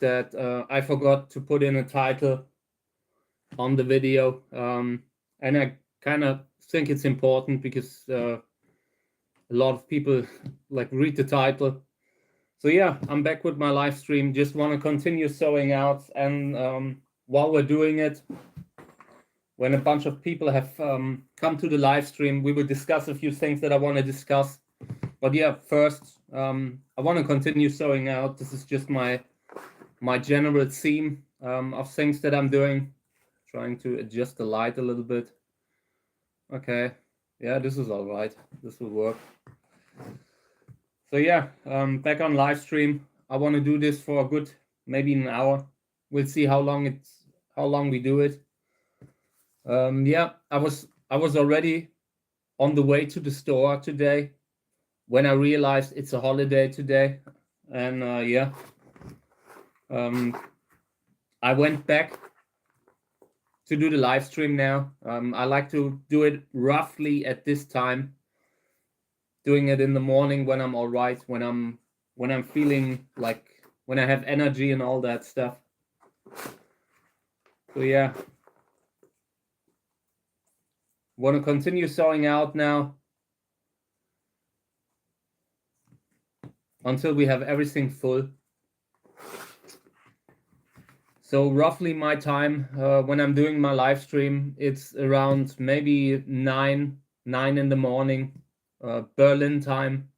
that I forgot to put in a title on the video, and I kind of think it's important because a lot of people like read the title. So yeah, I'm back with my live stream. Just want to continue sowing out, and while we're doing it, when a bunch of people have come to the live stream, we will discuss a few things that I want to discuss. But yeah, first, I want to continue sowing out. This is just my general theme of things that I'm doing. Trying to adjust the light a little bit. Okay, yeah, this is all right. This will work. So yeah, back on live stream. I want to do this for a good maybe an hour. We'll see how long we do it. Yeah, I was already on the way to the store today when I realized it's a holiday today, and yeah, I went back to do the live stream now. I like to do it roughly at this time, doing it in the morning when I'm all right, when I'm feeling like, when I have energy and all that stuff. So yeah, want to continue sowing out now until we have everything full. So roughly my time when I'm doing my live stream, it's around maybe 9 in the morning, Berlin time.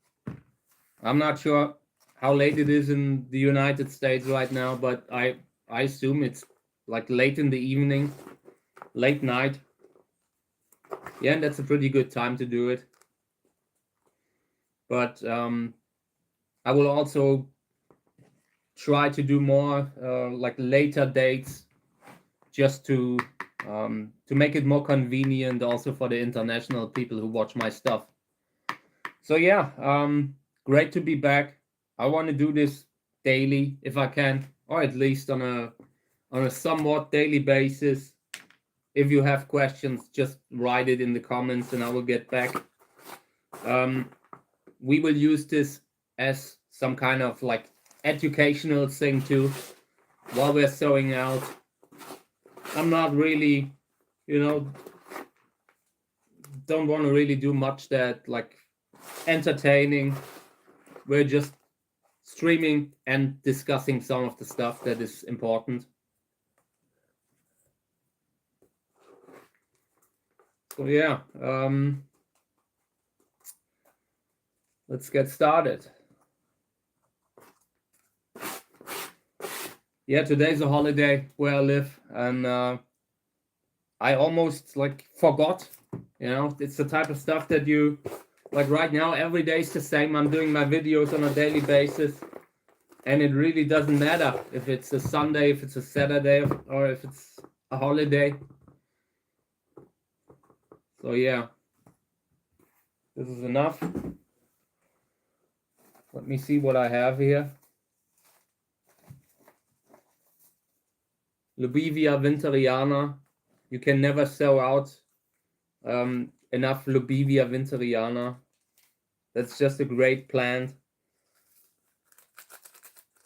I'm not sure how late it is in the United States right now, but I assume it's like late in the evening, late night. Yeah, and that's a pretty good time to do it. But I will also try to do more like later dates, just to make it more convenient also for the international people who watch my stuff. So yeah, great to be back. I want to do this daily if I can, or at least on a somewhat daily basis. If you have questions, just write it in the comments and I will get back. We will use this as some kind of like educational thing too while we're sowing out. I'm not really, don't want to really do much that like entertaining. We're just streaming and discussing some of the stuff that is important. So yeah, let's get started. Yeah, today's a holiday where I live, and I almost like forgot. It's the type of stuff that you like right now. Every day is the same. I'm doing my videos on a daily basis, and it really doesn't matter if it's a Sunday, if it's a Saturday, or if it's a holiday. So yeah, this is enough. Let me see what I have here. Lubivia winteriana. You can never sow out enough Lubivia winteriana. That's just a great plant.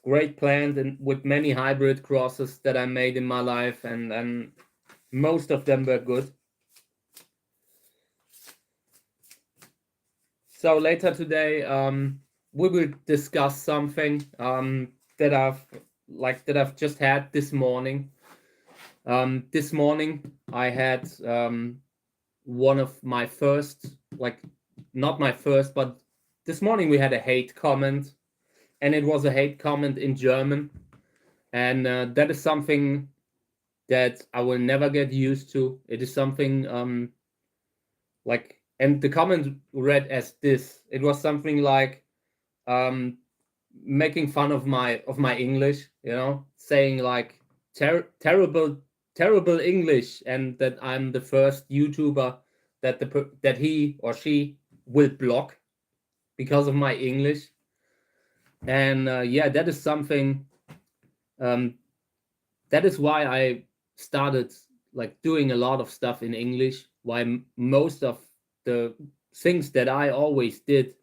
Great plant, and with many hybrid crosses that I made in my life, and most of them were good. So later today, we will discuss something that I've just had this morning. This morning I had one of my first, like not my first, but this morning we had a hate comment, and it was a hate comment in German, and that is something that I will never get used to. It is something like, and the comment read as this. It was something like making fun of my English, saying like terrible English, and that I'm the first YouTuber that he or she will block because of my English. And yeah, that is something. That is why I started like doing a lot of stuff in English. Why most of the things that I always did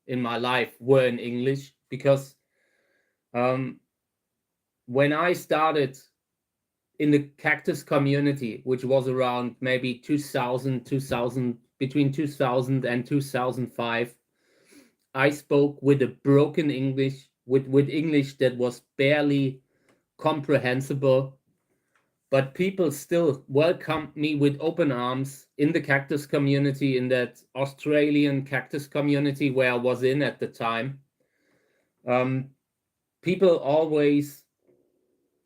in my life were in English, because when I started in the Cactus community, which was around maybe 2000, between 2000 and 2005, I spoke with a broken English, with English that was barely comprehensible, but people still welcomed me with open arms in the Cactus community, in that Australian Cactus community where I was in at the time. People always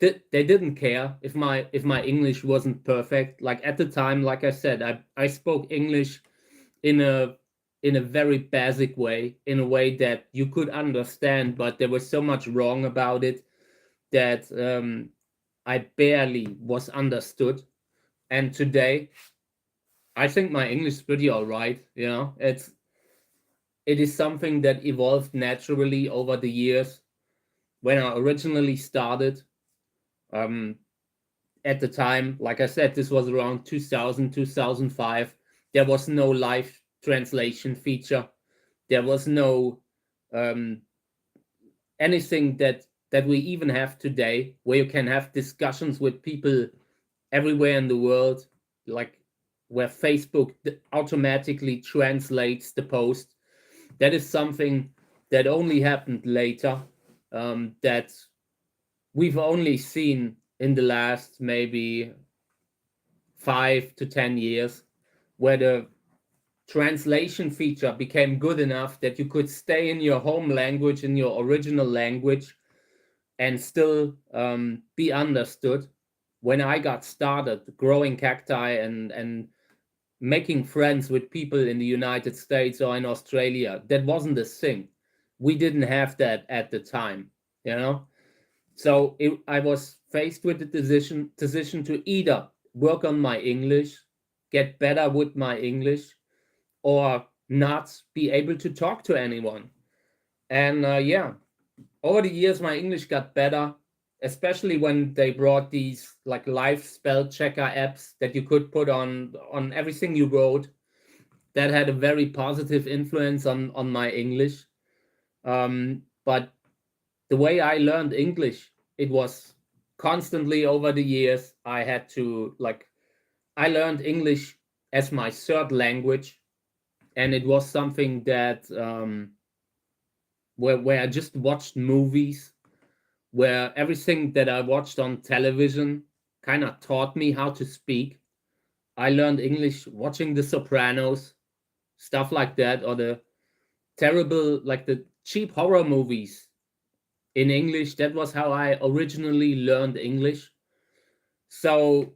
they didn't care if my English wasn't perfect. Like at the time, like I said, I spoke English in a very basic way, in a way that you could understand, but there was so much wrong about it that I barely was understood. And today, I think my English is pretty all right. You know, it is something that evolved naturally over the years. When I originally started, at the time, like I said, this was around 2000, 2005. There was no live translation feature. There was no anything that we even have today, where you can have discussions with people everywhere in the world, like where Facebook automatically translates the post. That is something that only happened later, that we've only seen in the last maybe 5 to 10 years, where the translation feature became good enough that you could stay in your home language, in your original language, and still be understood. When I got started growing cacti and making friends with people in the United States or in Australia, that wasn't a thing. We didn't have that at the time, you know? So I was faced with the decision to either work on my English, get better with my English, or not be able to talk to anyone. And yeah, over the years, my English got better, especially when they brought these like live spell checker apps that you could put on everything you wrote. That had a very positive influence on my English. But the way I learned English, it was constantly over the years. I had to I learned English as my third language, and it was something that where I just watched movies, where everything that I watched on television kind of taught me how to speak. I learned English watching The Sopranos, stuff like that, or the terrible, like the cheap horror movies in English. That was how I originally learned English. So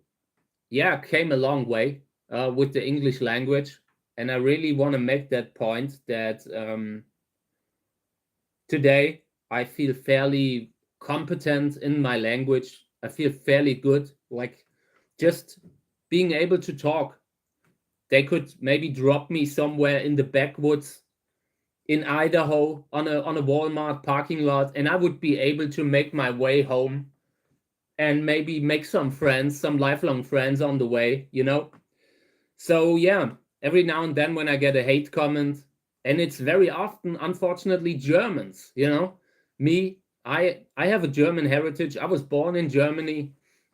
yeah, came a long way with the English language. And I really want to make that point that today I feel fairly competent in my language. I feel fairly good, like just being able to talk. They could maybe drop me somewhere in the backwoods in Idaho on a Walmart parking lot, and I would be able to make my way home and maybe make some friends, some lifelong friends on the way, you know? So yeah, every now and then when I get a hate comment, and it's very often, unfortunately, Germans, you know? Me, I have a German heritage. I was born in Germany,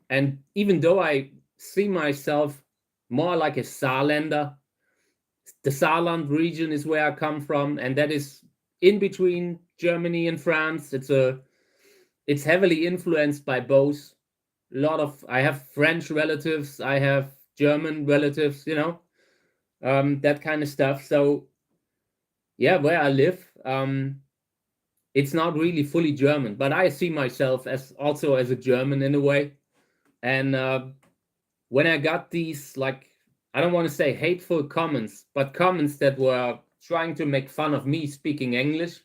and even though I see myself more like a Saarländer, the Saarland region is where I come from, and that is in between Germany and France. It's heavily influenced by both. I have French relatives, I have German relatives, you know, that kind of stuff. So yeah, where I live, it's not really fully German, but I see myself as also as a German in a way. And when I got these, like, I don't want to say hateful comments, but comments that were trying to make fun of me speaking English,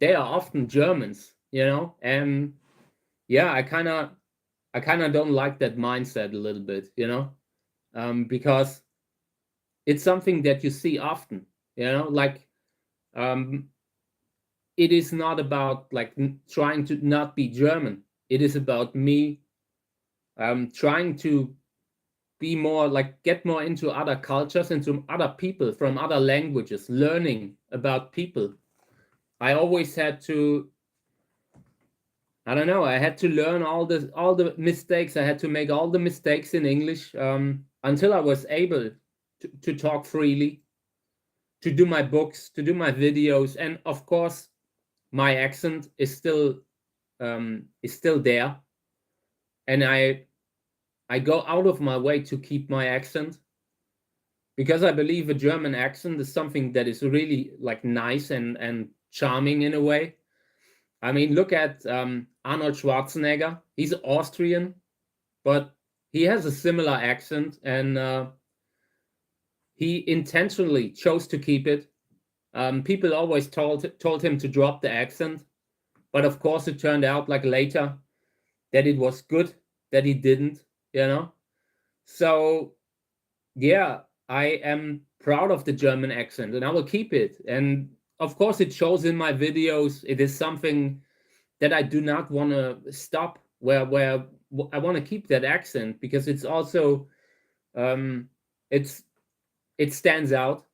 they are often Germans, you know. And yeah, I kind of don't like that mindset a little bit, you know, because it's something that you see often, you know, like it is not about like trying to not be German. It is about me trying to be more like get more into other cultures, into other people from other languages, learning about people. I always had to I don't know. I had to learn all the mistakes. I had to make all the mistakes in English until I was able to talk freely, to do my books, to do my videos, and of course, my accent is still there, and I go out of my way to keep my accent because I believe a German accent is something that is really like nice and charming in a way. I mean, look at Arnold Schwarzenegger. He's Austrian, but he has a similar accent, and he intentionally chose to keep it. People always told him to drop the accent, but of course it turned out like later that it was good that he didn't, you know. So yeah, I am proud of the German accent, and I will keep it. And of course, it shows in my videos. It is something that I do not want to stop. Where I want to keep that accent because it's also it's it stands out,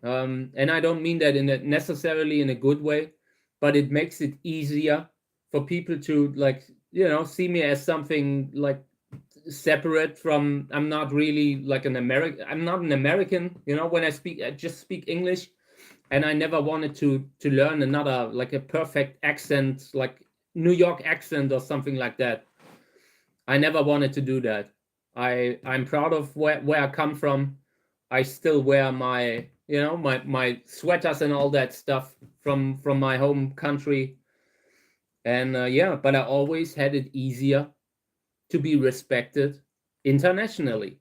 and I don't mean that necessarily in a good way, but it makes it easier for people to like see me as something like separate from. I'm not really like an American. I'm not an American. When I speak, I just speak English, and I never wanted to learn another like a perfect accent, like New York accent or something like that. I never wanted to do that. I'm proud of where I come from. I still wear my my sweaters and all that stuff from my home country, and yeah, but I always had it easier to be respected internationally.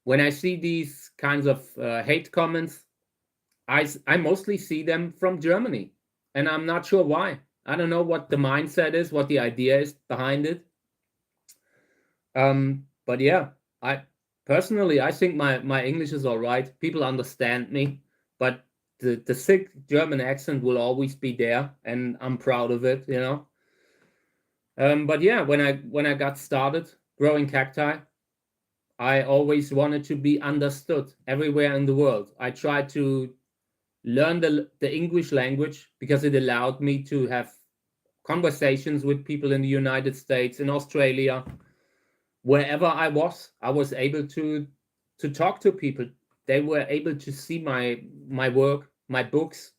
When I see these kinds of hate comments, I mostly see them from Germany, and I'm not sure why. I don't know what the mindset is, what the idea is behind it. But yeah, I personally I think my English is all right. People understand me, but the thick German accent will always be there, and I'm proud of it. But yeah, when I got started growing cacti, I always wanted to be understood everywhere in the world. I tried to learn the English language because it allowed me to have conversations with people in the United States, in Australia, wherever I was able to talk to people. They were able to see my work, my books.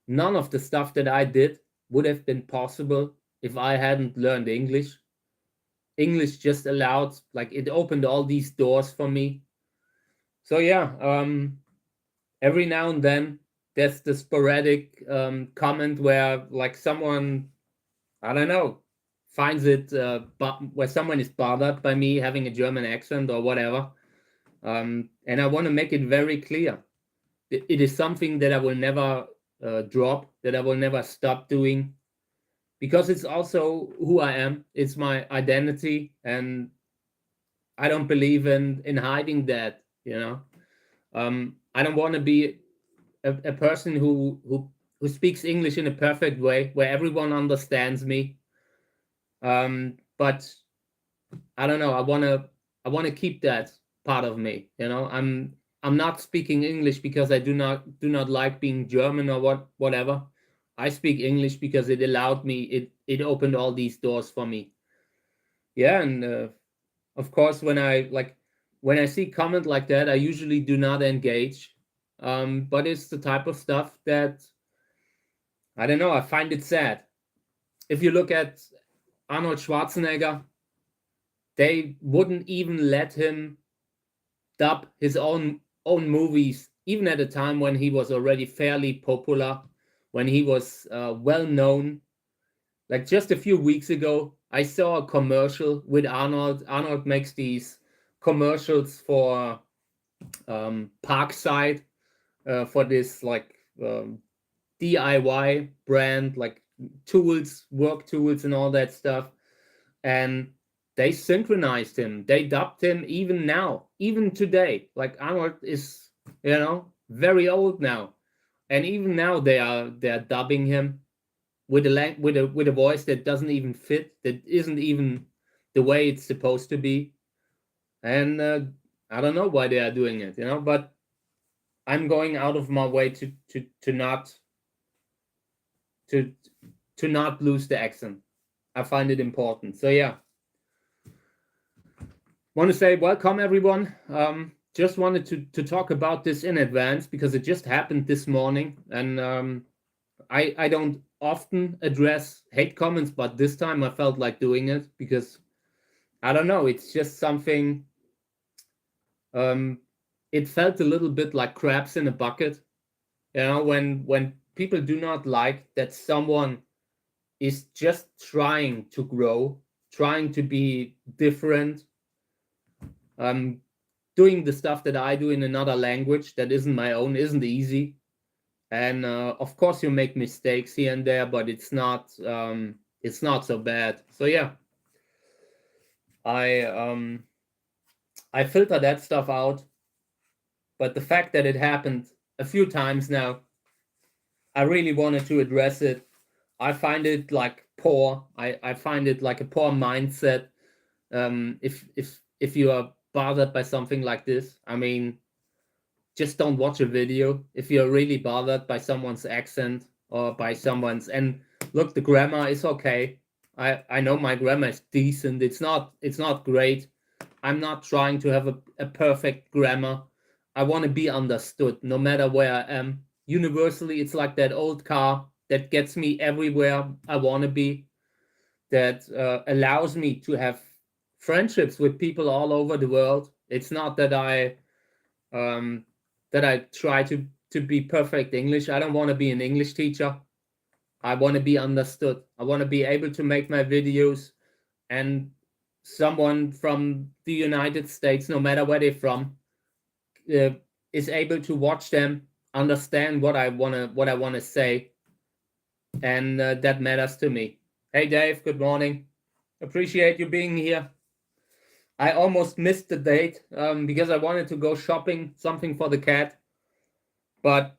None of the stuff that I did would have been possible if I hadn't learned English. English just allowed, like, it opened all these doors for me. So yeah, every now and then there's the sporadic comment where like someone, I don't know, finds it where someone is bothered by me having a German accent or whatever. And I want to make it very clear. It is something that I will never drop, that I will never stop doing, because it's also who I am. It's my identity, and I don't believe in hiding that. I don't want to be a person who speaks English in a perfect way where everyone understands me. But I don't know. I want to keep that part of me. I'm not speaking English because I do not like being German or whatever. I speak English because it allowed me. It opened all these doors for me. Yeah, and of course, when I see comment like that, I usually do not engage. But it's the type of stuff that I don't know. I find it sad. If you look at Arnold Schwarzenegger, they wouldn't even let him dub his own movies, even at a time when he was already fairly popular, when he was well known. Like just a few weeks ago, I saw a commercial with Arnold. Arnold makes these commercials for Parkside, for this like DIY brand, like tools, work tools, and all that stuff. And they synchronized him. They dubbed him even now, even today. Like Arnold is, very old now, and even now they're dubbing him with a voice that doesn't even fit, that isn't even the way it's supposed to be. And I don't know why they are doing it, but I'm going out of my way to not to not lose the accent. find it important. So yeah, want to say welcome everyone. Just wanted to talk about this in advance because it just happened this morning, and I don't often address hate comments, but this time I felt like doing it because I don't know, it's just something. It felt a little bit like crabs in a bucket, when people do not like that someone is just trying to grow, trying to be different, doing the stuff that I do in another language that isn't my own isn't easy. And of course you make mistakes here and there, but it's not so bad. So yeah, I filter that stuff out. But the fact that it happened a few times now, I really wanted to address it. I find it like poor. I find it like a poor mindset. If you are bothered by something like this, I mean, just don't watch a video. If you're really bothered by someone's accent or by someone's, and look, the grammar is okay. I know my grammar is decent. It's not great. I'm not trying to have a perfect grammar. I want to be understood no matter where I am. Universally, it's like that old car that gets me everywhere I want to be, that allows me to have friendships with people all over the world. It's not that I try to be perfect English. I don't want to be an English teacher. I want to be understood. I want to be able to make my videos, and someone from the United States, no matter where they're from, is able to watch them, understand what I wanna say, and that matters to me. Hey Dave, good morning. Appreciate you being here. I almost missed the date because I wanted to go shopping, something for the cat, but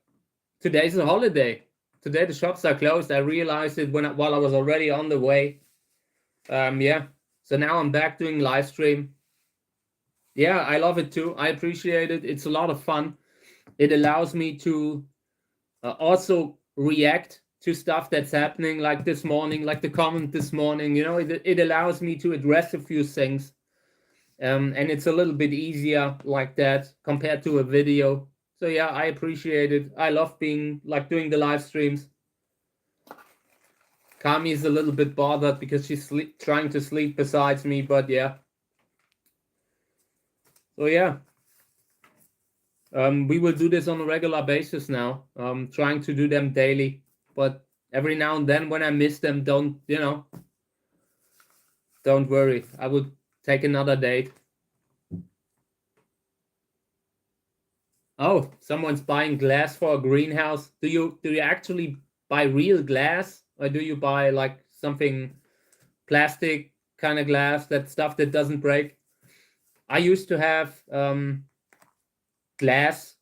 today's a holiday. Today the shops are closed. I realized it while I was already on the way. Yeah, so now I'm back doing live stream. Yeah, I love it too. I appreciate it. It's a lot of fun. It allows me to also react to stuff that's happening, like this morning, like the comment this morning. It allows me to address a few things, and it's a little bit easier like that compared to a video. So yeah, I appreciate it. I love doing the live streams. Kami is a little bit bothered because she's trying to sleep besides me, but yeah. So yeah, we will do this on a regular basis now. Trying to do them daily, but every now and then when I miss them, don't worry. I would take another date. Oh, someone's buying glass for a greenhouse. Do you actually buy real glass, or do you buy like something plastic kind of glass, that stuff that doesn't break? I used to have glass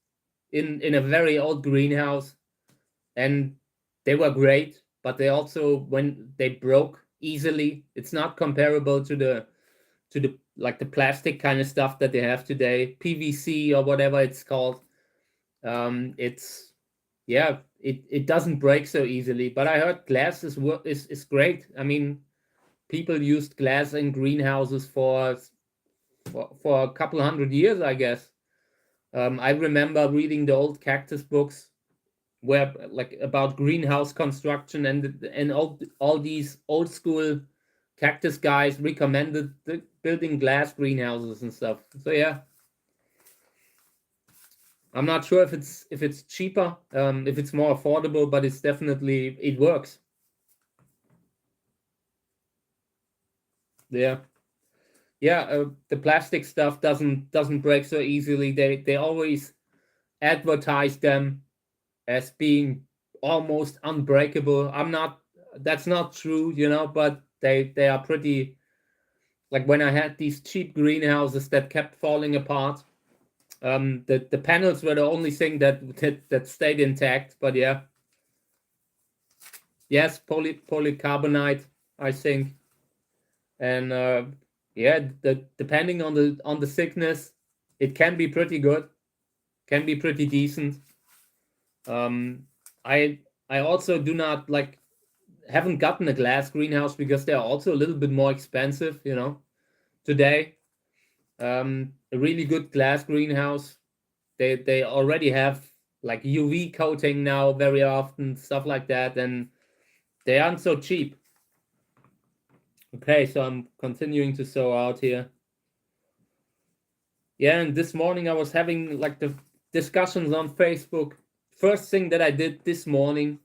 in a very old greenhouse, and they were great, but they also, when they broke easily, it's not comparable to the like the plastic kind of stuff that they have today, PVC or whatever it's called. It doesn't break so easily. But I heard glass is great. I mean, people used glass in greenhouses for a couple hundred years, I guess. I remember reading the old Cactus books where like about greenhouse construction, and all these old school Cactus guys recommended building glass greenhouses and stuff. So yeah, I'm not sure if it's cheaper, if it's more affordable, but it's definitely, it works. Yeah, the plastic stuff doesn't break so easily. They always advertise them as being almost unbreakable. That's not true, but they are pretty, like when I had these cheap greenhouses that kept falling apart, the panels were the only thing that stayed intact. But yeah, yes, polycarbonate, I think. And yeah, depending on the thickness, it can be pretty good, can be pretty decent. I also do not like haven't gotten a glass greenhouse because they're also a little bit more expensive, you know, today. A really good glass greenhouse, they already have like UV coating now very often, stuff like that, and they aren't so cheap. Okay, so I'm continuing to sow out here. Yeah, and this morning I was having like the discussions on Facebook. First thing that I did this morning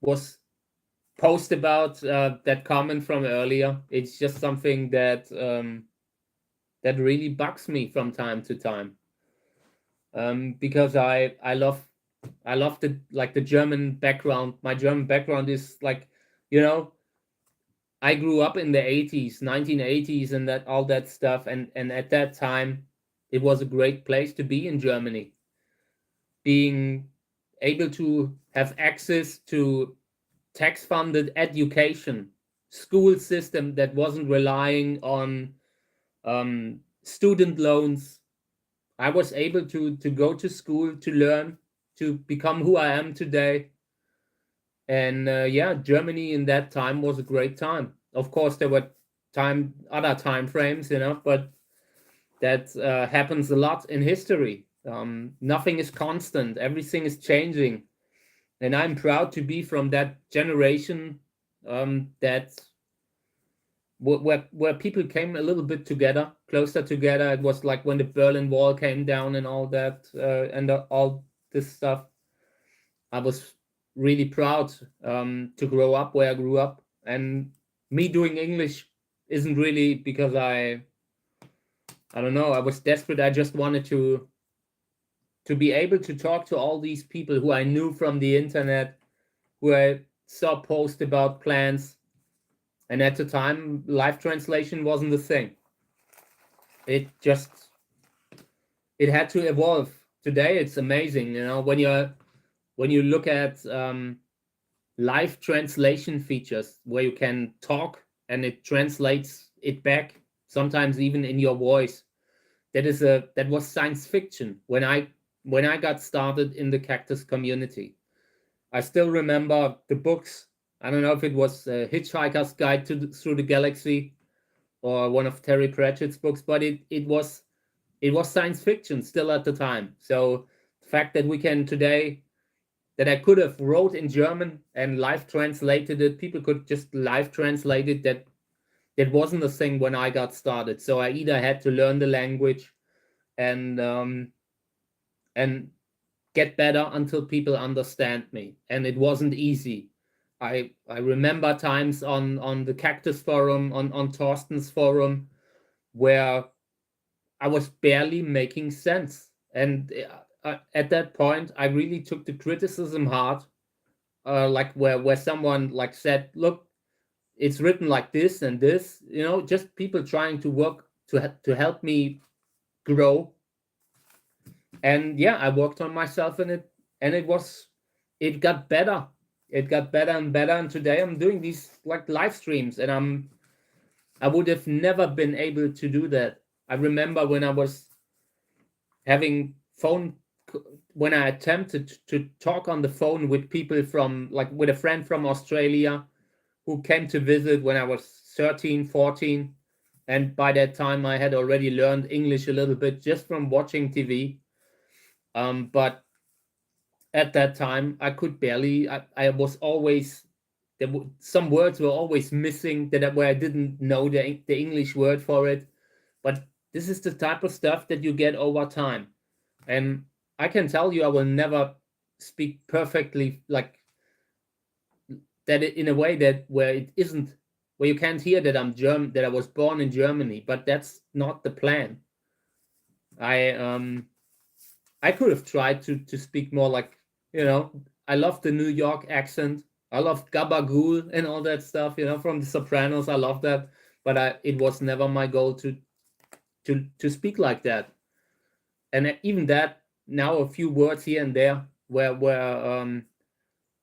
was post about that comment from earlier. It's just something that that really bugs me from time to time, because I love the like the German background. My German background is like, you know, I grew up in the 80s, 1980s, and that all that stuff, and at that time it was a great place to be in Germany. Being able to have access to tax-funded education, school system that wasn't relying on student loans. I was able to go to school, to learn, to become who I am today. And yeah, Germany in that time was a great time. Of course, there were other time frames, you know, but that happens a lot in history. Nothing is constant; everything is changing, and I'm proud to be from that generation that where people came a little bit together, closer together. It was like when the Berlin Wall came down and all that, and all this stuff. I was really proud to grow up where I grew up, and me doing English isn't really because I don't know, I was desperate. I just wanted to be able to talk to all these people who I knew from the internet, who I saw post about plans, and at the time live translation wasn't the thing. It just it had to evolve. Today it's amazing, you know, when you look at live translation features where you can talk and it translates it back, sometimes even in your voice. That was science fiction when I got started in the Cactus community. I still remember the books. I don't know if it was Hitchhiker's Guide Through the Galaxy or one of Terry Pratchett's books, but it was science fiction still at the time. So the fact that we can today, that I could have wrote in German and live translated it, people could just live translate it, that wasn't a thing when I got started. So I either had to learn the language and get better until people understand me, and it wasn't easy. I remember times on the Cactus forum, on Torsten's forum, where I was barely making sense, and at that point I really took the criticism hard. Like where someone like said, look, it's written like this and this, you know, just people trying to work to help me grow. And yeah, I worked on myself in it, and it got better. It got better and better, and today I'm doing these like live streams, and I would have never been able to do that. I remember when I was having when I attempted to talk on the phone with people from, like, with a friend from Australia who came to visit when I was 13, 14. And by that time, I had already learned English a little bit just from watching TV. But at that time, I could barely, I was always, some words were always missing where I didn't know the English word for it. But this is the type of stuff that you get over time. And I can tell you, I will never speak perfectly like that in a way that where it isn't, where you can't hear that I'm German, that I was born in Germany. But that's not the plan. I could have tried to speak more like, you know, I love the New York accent. I love gabagool and all that stuff, you know, from The Sopranos. I love that, but it was never my goal to speak like that. And even that, now a few words here and there where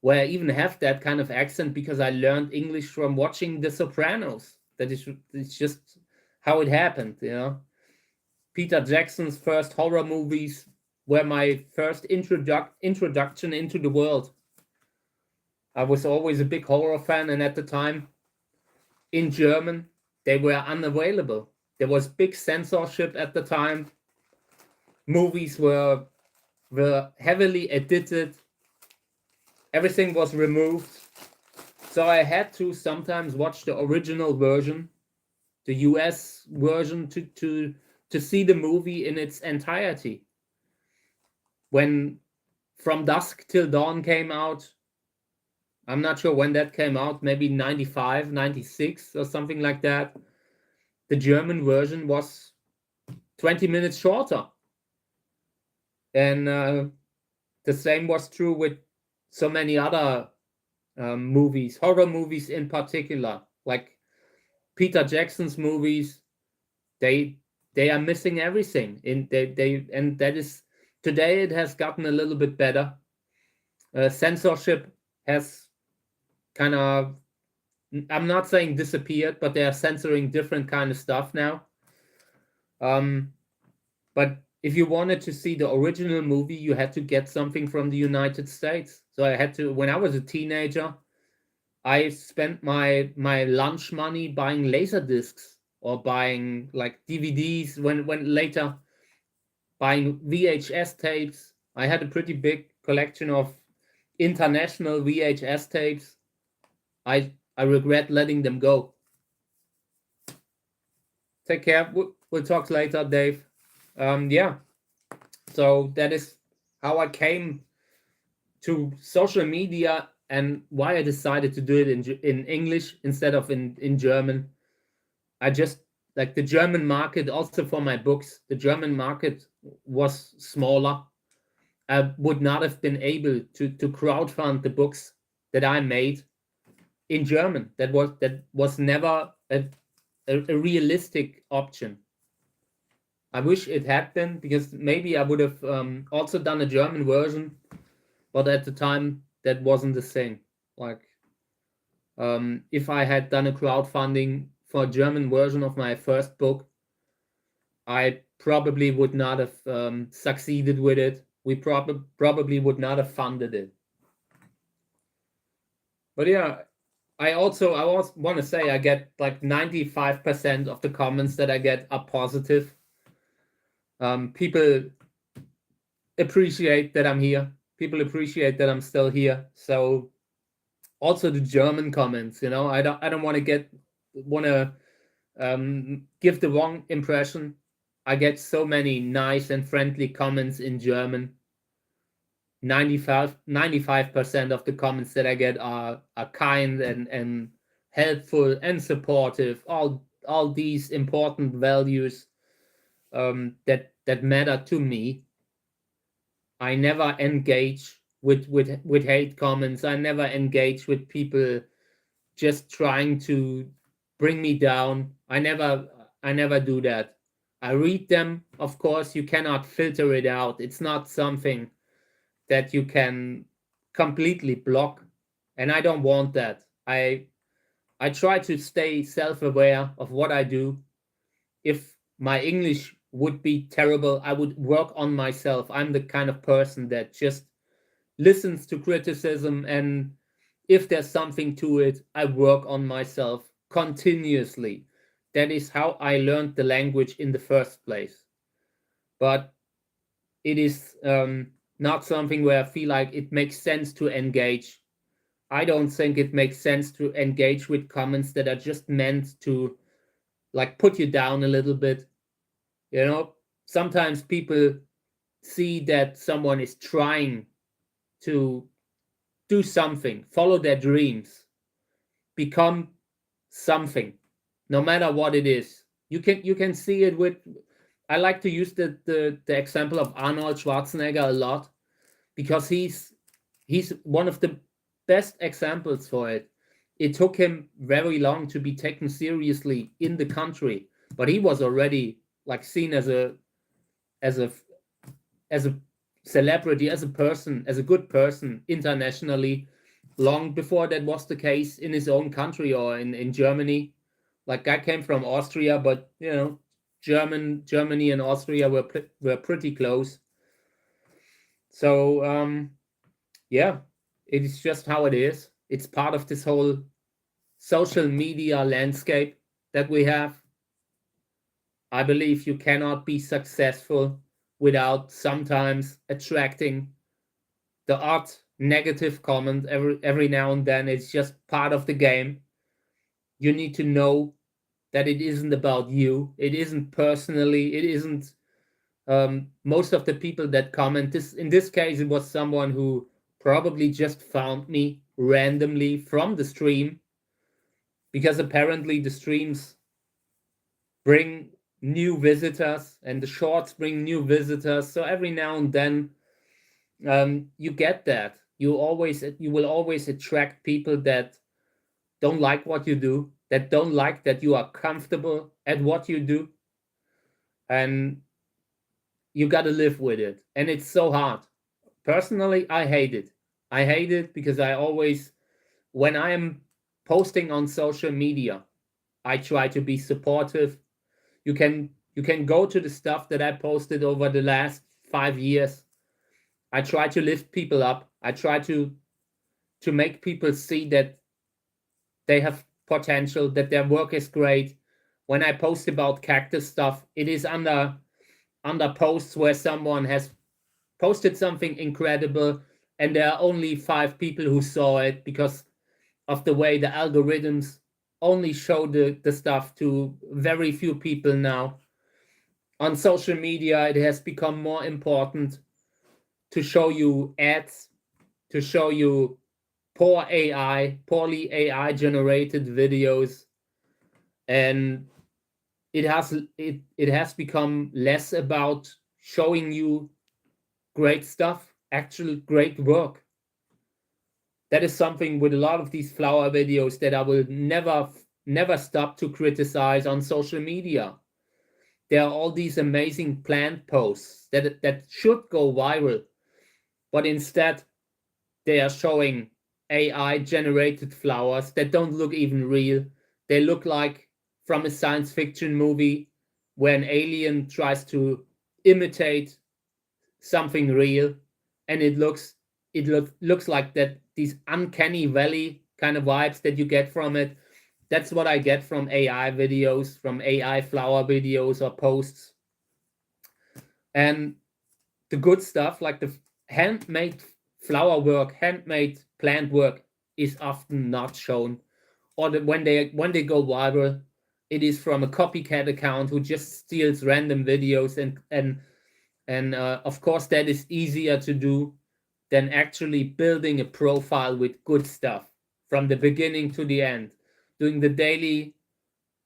I even have that kind of accent because I learned English from watching The Sopranos. It's just how it happened, you know. Peter Jackson's first horror movies were my first introduction into the world. I was always a big horror fan, and at the time, in German, they were unavailable. There was big censorship at the time. Movies were heavily edited. Everything was removed. So I had to sometimes watch the original version, the US version, to see the movie in its entirety. When From Dusk Till Dawn came out, I'm not sure when that came out, maybe 95, 96 or something like that. The German version was 20 minutes shorter. And the same was true with so many other movies, horror movies in particular, like Peter Jackson's movies. They are missing everything. And that is, today it has gotten a little bit better. Censorship has kind of, I'm not saying disappeared, but they are censoring different kind of stuff now. But if you wanted to see the original movie, you had to get something from the United States. So I had to, when I was a teenager, I spent my lunch money buying laser discs or buying like DVDs, when later buying VHS tapes. I had a pretty big collection of international VHS tapes. I regret letting them go. Take care. We'll talk later, Dave. Yeah. So that is how I came to social media and why I decided to do it in English instead of in German. I just like the German market, also for my books, the German market was smaller. I would not have been able to crowdfund the books that I made in German. That was never a realistic option. I wish it had been, because maybe I would have also done a German version, but at the time that wasn't the thing. Like, if I had done a crowdfunding for a German version of my first book, I probably would not have succeeded with it. We probably would not have funded it. But yeah, I also want to say I get like 95% of the comments that I get are positive. People appreciate that I'm here. People appreciate that I'm still here. So also the German comments, I don't want to give the wrong impression. I get so many nice and friendly comments in German. 95% of the comments that I get are kind and helpful and supportive. All these important values that matter to me. I never engage with hate comments. I never engage with people just trying to bring me down. I never do that. I read them. Of course, you cannot filter it out. It's not something that you can completely block, and I don't want that. I try to stay self-aware of what I do. If my English would be terrible, I would work on myself. I'm the kind of person that just listens to criticism, and if there's something to it, I work on myself continuously. That is how I learned the language in the first place. But it is not something where I feel like it makes sense to engage. I don't think it makes sense to engage with comments that are just meant to like put you down a little bit. Sometimes people see that someone is trying to do something, follow their dreams, become something, no matter what it is. You can see it with, I like to use the example of Arnold Schwarzenegger a lot, because he's one of the best examples for it. It took him very long to be taken seriously in the country, but he was already like seen as a celebrity, as a person, as a good person internationally, long before that was the case in his own country or in Germany. Like, I came from Austria, but Germany and Austria were pretty close. So yeah, it is just how it is. It's part of this whole social media landscape that we have. I believe you cannot be successful without sometimes attracting the odd negative comment every now and then. It's just part of the game. You need to know that it isn't about you. It isn't personally. It isn't most of the people that comment. In this case, it was someone who probably just found me randomly from the stream, because apparently the streams bring new visitors and the shorts bring new visitors. So every now and then you get that. You will always attract people that don't like what you do, that don't like that you are comfortable at what you do, and you got to live with it. And it's so hard. Personally, I hate it. I hate it because I always, when I am posting on social media, I try to be supportive. You can go to the stuff that I posted over the last 5 years. I try to lift people up. I try to make people see that they have potential, that their work is great. When I post about Cactus stuff, it is under posts where someone has posted something incredible and there are only 5 people who saw it because of the way the algorithms only show the stuff to very few people now. On social media, it has become more important to show you ads, to show you poorly AI generated videos, and it has become less about showing you great stuff, actual great work. That is something with a lot of these flower videos that I will never stop to criticize on social media. There are all these amazing plant posts that should go viral, but instead they are showing AI generated flowers that don't look even real. They look like from a science fiction movie where an alien tries to imitate something real, and it looks like that, these uncanny valley kind of vibes that you get from it. That's what I get from AI videos, from AI flower videos or posts. And the good stuff, like the handmade flower work, handmade plant work, is often not shown. Or when they go viral, it is from a copycat account who just steals random videos, and of course that is easier to do than actually building a profile with good stuff from the beginning to the end, doing the daily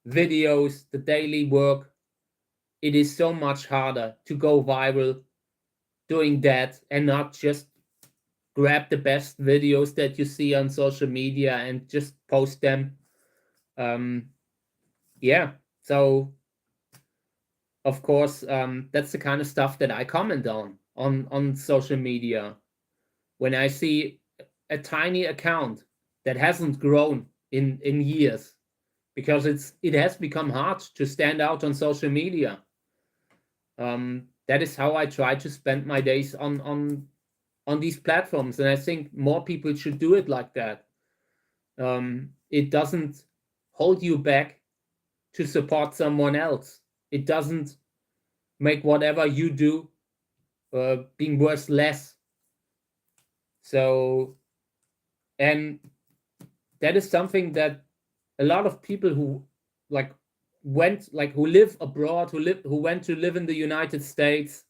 videos, the daily work. It is so much harder to go viral doing that and not just grab the best videos that you see on social media and just post them. Yeah, so of course, that's the kind of stuff that I comment on social media. When I see a tiny account that hasn't grown in years, because it has become hard to stand out on social media. That is how I try to spend my days on these platforms, and I think more people should do it like that. It doesn't hold you back to support someone else. It doesn't make whatever you do being worth less. So, and that is something that a lot of people who who live abroad, who went to live in the United States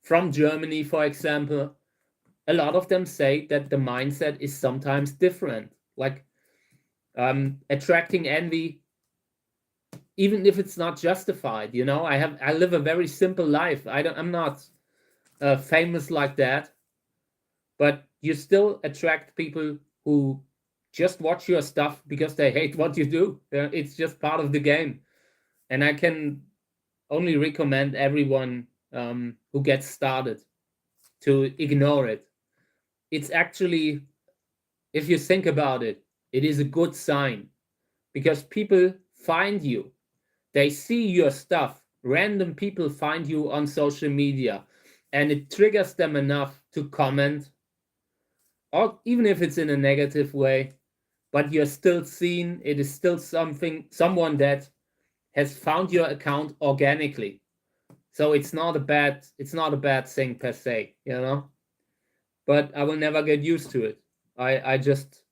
from Germany, for example, a lot of them say that the mindset is sometimes different. Like attracting envy, even if it's not justified. I live a very simple life. I'm not famous like that, but you still attract people who just watch your stuff because they hate what you do. It's just part of the game, and I can only recommend everyone who gets started to ignore it. It's actually, if you think about it, it is a good sign, because people find you. They see your stuff. Random people find you on social media, and it triggers them enough to comment, or even if it's in a negative way, but you're still seen. It is still someone that has found your account organically. So it's not a bad thing per se, you know. But I will never get used to it. I just,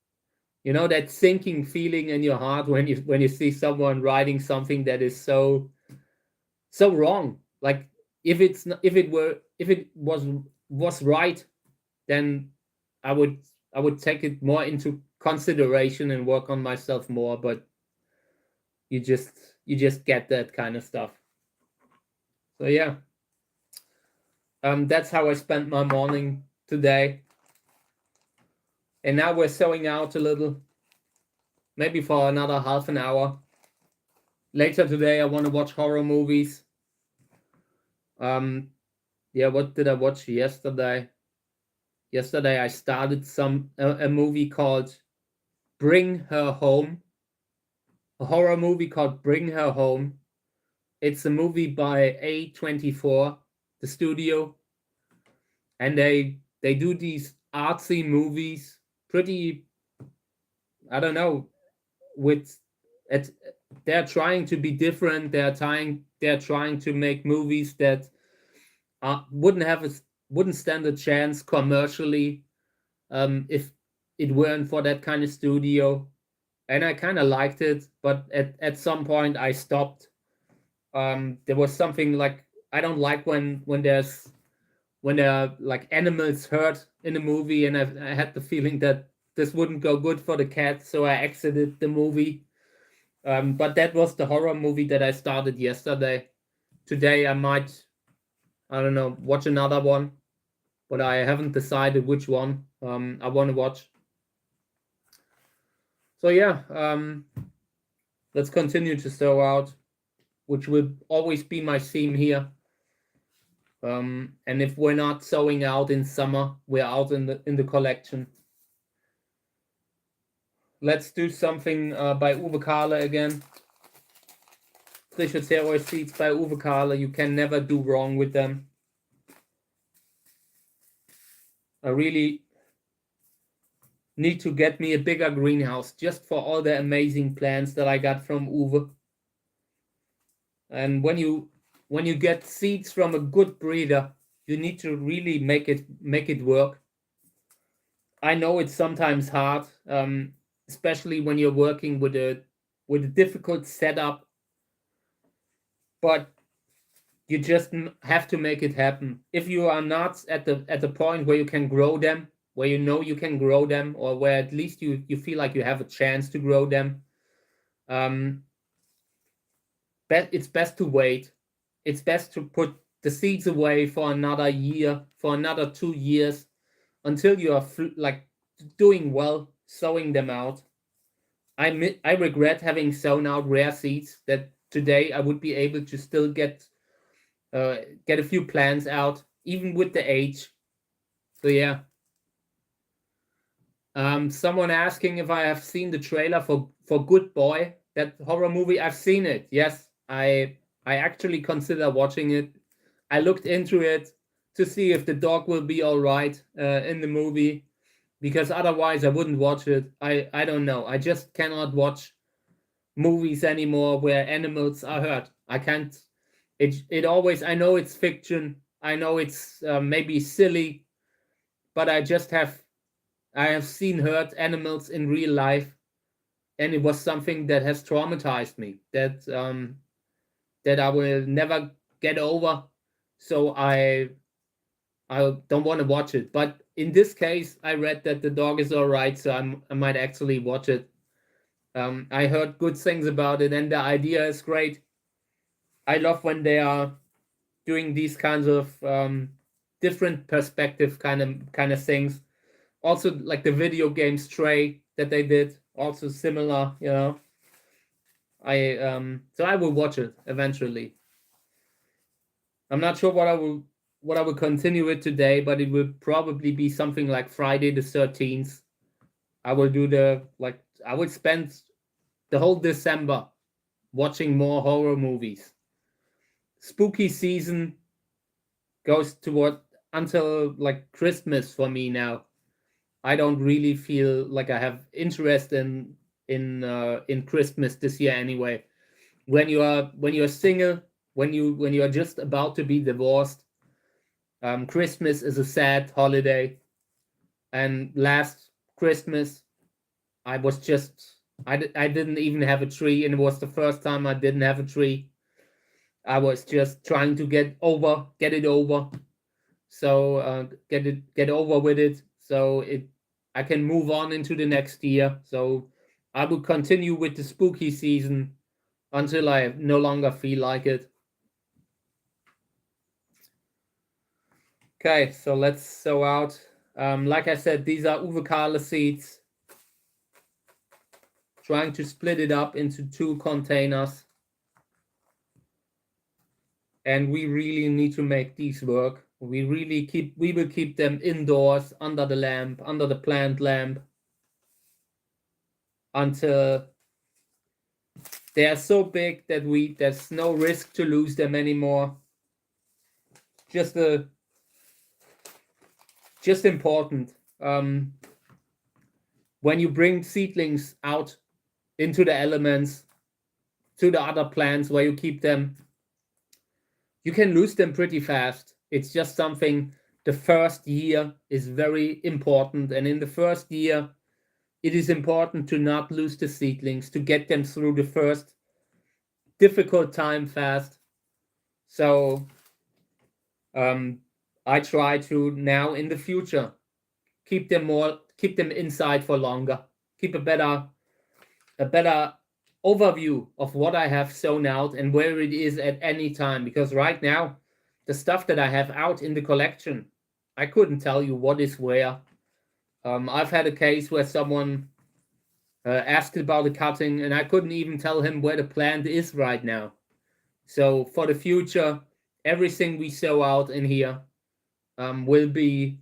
you know, that sinking feeling in your heart when you see someone writing something that is so wrong. Like if it was right, then I would take it more into consideration and work on myself more. But you just get that kind of stuff. So yeah, that's how I spent my morning today. And now we're sewing out a little, maybe for another half an hour. Later today, I want to watch horror movies. Yeah, what did I watch yesterday? Yesterday, I started a movie called Bring Her Home. A horror movie called Bring Her Home. It's a movie by A24, the studio, and they do these artsy movies, pretty, I don't know, with it. They're trying to be different. They're trying to make movies that wouldn't stand a chance commercially, if it weren't for that kind of studio. And I kind of liked it, but at some point I stopped. There was something like, I don't like when there are like animals hurt in a movie, and I had the feeling that this wouldn't go good for the cat, so I exited the movie. But that was the horror movie that I started yesterday. Today I might, I don't know, watch another one, but I haven't decided which one I want to watch. So yeah, let's continue to sew out, which will always be my theme here. And if we're not sewing out in summer, we're out in the collection. Let's do something by Uwe Kahle again. Frische Terror Seeds by Uwe Kahle. You can never do wrong with them. I really need to get me a bigger greenhouse just for all the amazing plants that I got from Uwe. And when you get seeds from a good breeder, you need to really make it work. I know it's sometimes hard, especially when you're working with a difficult setup, but you just have to make it happen. If you are not at the point where you can grow them, where you know you can grow them, or where at least you feel like you have a chance to grow them, it's best to wait. It's best to put the seeds away for another year, for another 2 years, until you are like doing well, sowing them out. I regret having sown out rare seeds that today I would be able to still get a few plants out, even with the age. So yeah. Someone asking if I have seen the trailer for Good Boy, that horror movie. I've seen it. Yes, I actually consider watching it. I looked into it to see if the dog will be all right in the movie, because otherwise I wouldn't watch it. I don't know. I just cannot watch movies anymore where animals are hurt. I can't. It always. I know it's fiction. I know it's maybe silly, but I have seen hurt animals in real life, and it was something that has traumatized me. That I will never get over. So I don't want to watch it. But in this case, I read that the dog is all right, so I might actually watch it. I heard good things about it, and the idea is great. I love when they are doing these kinds of different perspective kind of things. Also, like the video game Stray that they did, also similar, you know. So I will watch it eventually. I'm not sure what I will continue with today, but it will probably be something like Friday the 13th. I will spend the whole December watching more horror movies. Spooky season goes toward until like Christmas for me now. I don't really feel like I have interest in Christmas this year anyway. When you're single, when you are just about to be divorced, Christmas is a sad holiday. And last Christmas, I was just I didn't even have a tree, and it was the first time I didn't have a tree. I was just trying to get it over, so get over with it, so I can move on into the next year. So I will continue with the spooky season until I no longer feel like it. Okay, so let's sow out. Like I said, these are Uwe seeds. Trying to split it up into 2 containers. And we really need to make these work. We will keep them indoors under the lamp, under the plant lamp, until they are so big that there's no risk to lose them anymore. Just important. When you bring seedlings out into the elements, to the other plants where you keep them, you can lose them pretty fast. It's just something, the first year is very important. And in the first year, it is important to not lose the seedlings, to get them through the first difficult time fast. So I try to now in the future keep them inside for longer, keep a better overview of what I have sown out and where it is at any time. Because right now, the stuff that I have out in the collection, I couldn't tell you what is where. I've had a case where someone asked about the cutting, and I couldn't even tell him where the plant is right now. So for the future, everything we sow out in here will be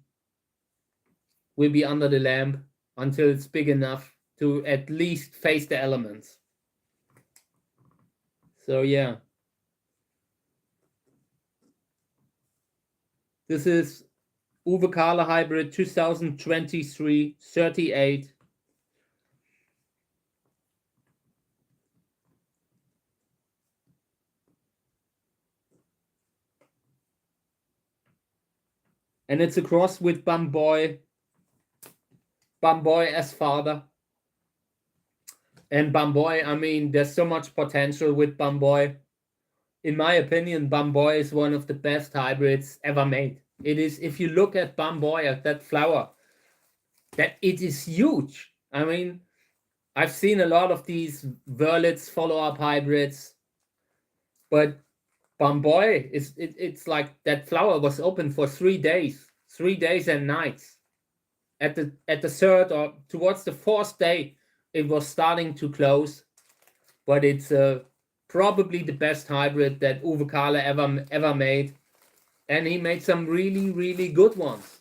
under the lamp until it's big enough to at least face the elements. So yeah, this is Uwe Kahle Hybrid 2023 38. And it's a cross with Bamboy as father. And Bamboy, I mean, there's so much potential with Bamboy. In my opinion, Bamboy is one of the best hybrids ever made. It is, if you look at Bamboy, at that flower, that it is huge. I mean, I've seen a lot of these Wurlitz follow-up hybrids, but Bamboy it's like that flower was open for 3 days and nights. At the third or towards the fourth day, it was starting to close. But it's probably the best hybrid that Uwe Kahle ever made, and he made some really, really good ones.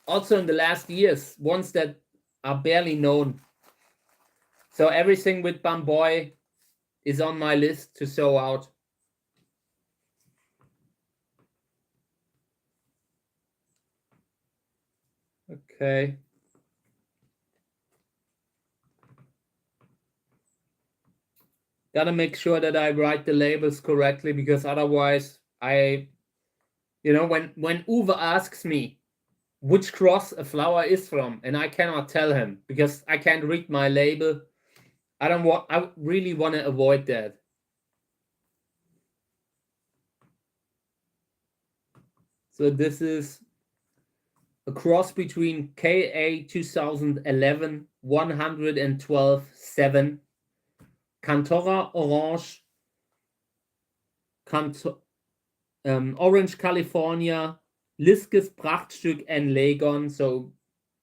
Also in the last years, ones that are barely known. So everything with Bamboy is on my list to sow out. Okay. Gotta make sure that I write the labels correctly, because otherwise when Uwe asks me which cross a flower is from, and I cannot tell him because I can't read my label, I really want to avoid that. So this is a cross between KA 2011 112 7, Cantora Orange, Orange California, Liskes Prachtstück, and Legon. So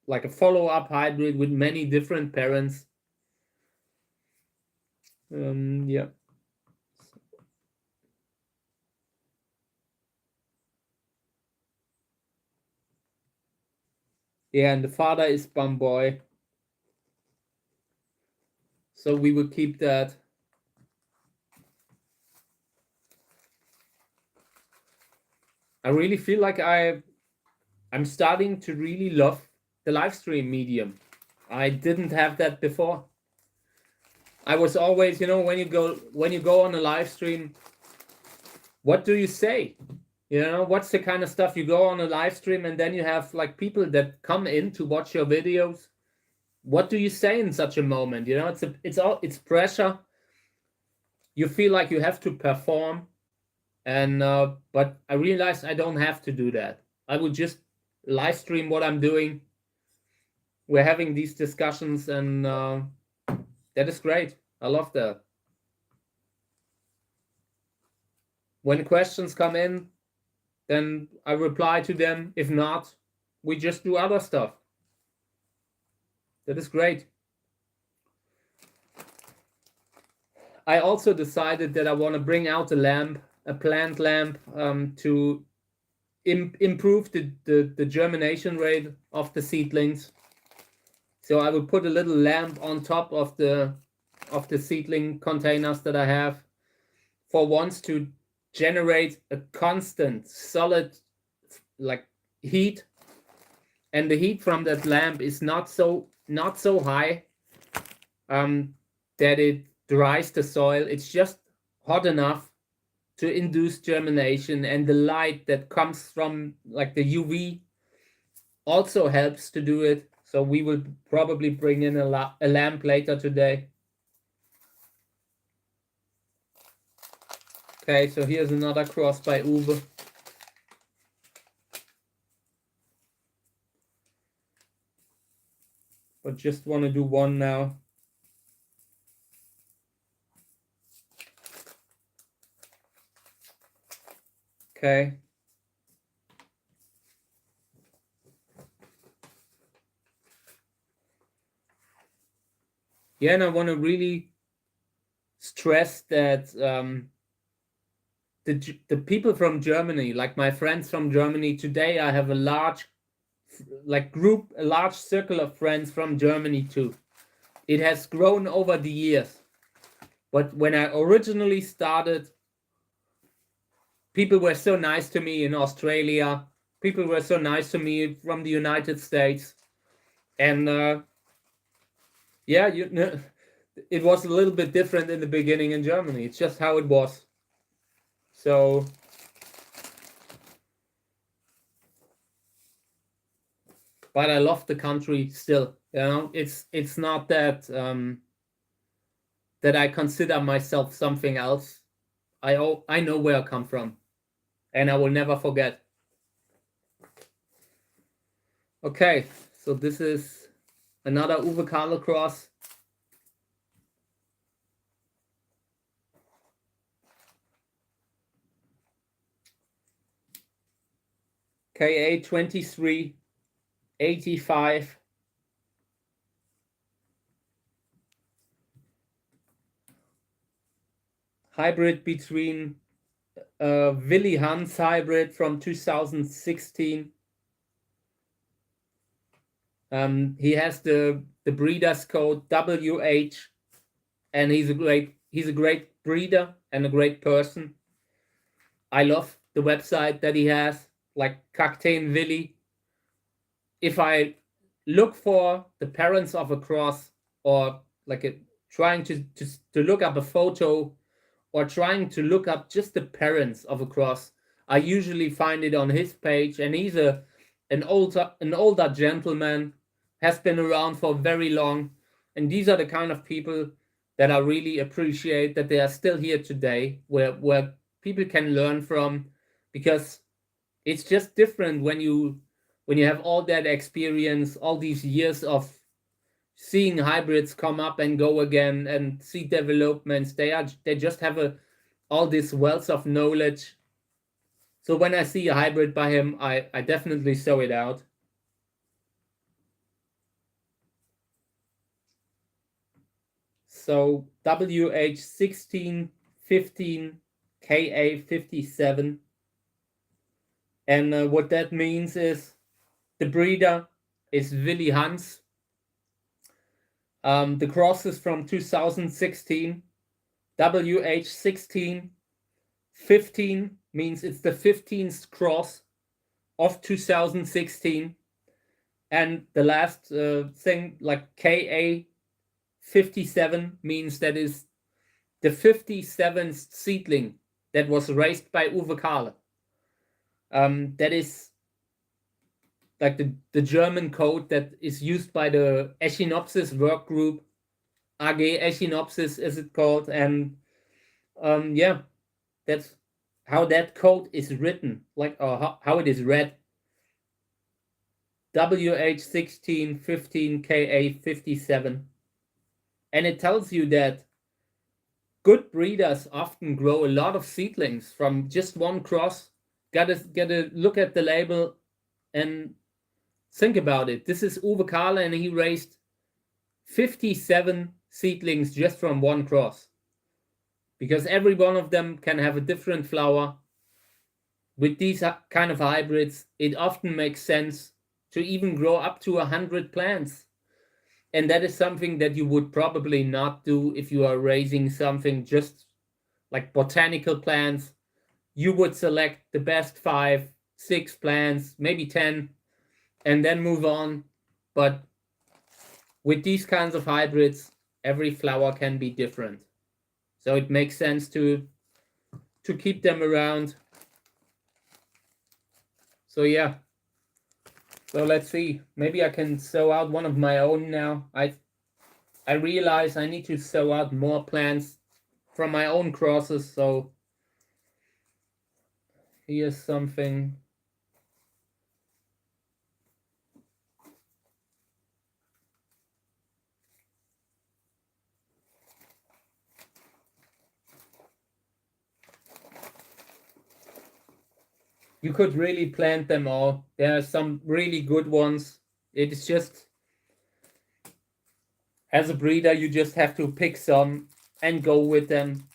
like a follow-up hybrid with many different parents. Yeah. Yeah, and the father is Bamboy. So we will keep that. I really feel like I'm starting to really love the live stream medium. I didn't have that before. I was always, when you go on a live stream, what do you say? What's the kind of stuff you go on a live stream, and then you have like people that come in to watch your videos. What do you say in such a moment? It's pressure. You feel like you have to perform, and but I realized I don't have to do that. I would just live stream what I'm doing. We're having these discussions, and that is great. I love that. When questions come in, then I reply to them. If not, we just do other stuff. That is great. I also decided that I want to bring out a plant lamp, to improve the germination rate of the seedlings. So I will put a little lamp on top of the seedling containers that I have, for once to generate a constant, solid, like, heat. And the heat from that lamp is not so high that it dries the soil. It's just hot enough to induce germination, and the light that comes from like the UV also helps to do it. So we will probably bring in a lamp later today. Okay, so here's another cross by Uwe. But just want to do one now. Okay. Yeah, and I want to really stress that the people from Germany, like my friends from Germany, today I have a large circle of friends from Germany too. It has grown over the years. But when I originally started, people were so nice to me in Australia. People were so nice to me from the United States. And yeah, it was a little bit different in the beginning in Germany. It's just how it was. So but I love the country still. It's not that that I consider myself something else. I know where I come from, and I will never forget. Okay, so this is another Uwe Carlo cross. KA 2385. Hybrid between Willy Hans hybrid from 2016. He has the breeder's code WH, and he's a great breeder and a great person. I love the website that he has, like Cactus Willy. If I look for the parents of a cross, or like trying to look up a photo, or trying to look up just the parents of a cross, I usually find it on his page. And he's an older gentleman, has been around for very long, and these are the kind of people that I really appreciate, that they are still here today, where people can learn from, because it's just different when you have all that experience, all these years of seeing hybrids come up and go again, and see developments. They just have all this wealth of knowledge. So when I see a hybrid by him, I definitely sow it out. So WH1615 KA57. And what that means is the breeder is Willy Hans. The cross is from 2016. WH1615 means it's the 15th cross of 2016. And the last thing, like Ka57, means that is the 57th seedling that was raised by Uwe Kahle. That is like the German code that is used by the Echinopsis work group, AG Echinopsis is it called, and yeah, that's how that code is written, like how it is read. WH1615Ka57, and it tells you that good breeders often grow a lot of seedlings from just one cross. Gotta look at the label and think about it. This is Uwe Kahle, and he raised 57 seedlings just from one cross, because every one of them can have a different flower. With these kind of hybrids, it often makes sense to even grow up to 100 plants. And that is something that you would probably not do if you are raising something just like botanical plants. You would select the best 5, 6 plants, maybe 10, and then move on. But with these kinds of hybrids, every flower can be different. So it makes sense to keep them around. So yeah. So let's see. Maybe I can sow out one of my own now. I realize I need to sow out more plants from my own crosses. So here's something. You could really plant them all. There are some really good ones. It is just, as a breeder, you just have to pick some and go with them.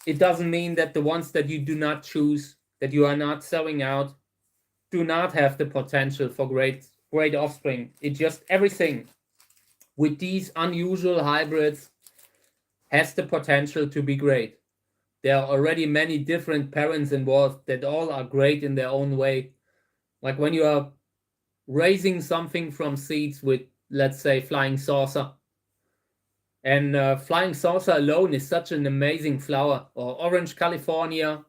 It doesn't mean that the ones that you do not choose, that you are not sowing out, do not have the potential for great offspring. It just, everything with these unusual hybrids has the potential to be great. There are already many different parents involved that all are great in their own way. Like when you are raising something from seeds with, let's say, flying saucer. And flying saucer alone is such an amazing flower. Or orange California,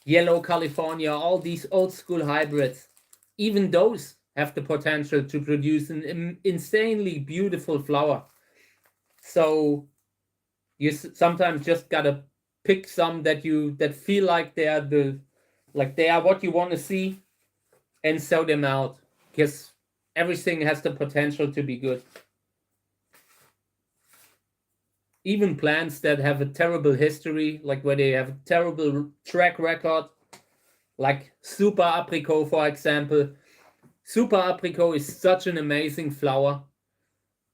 yellow California, all these old school hybrids. Even those have the potential to produce an insanely beautiful flower. So you sometimes just gotta pick some that feel like they are what you want to see, and sow them out, because everything has the potential to be good. Even plants that have a terrible history, like where they have a terrible track record, like Super Apricot, for example. Super Apricot is such an amazing flower,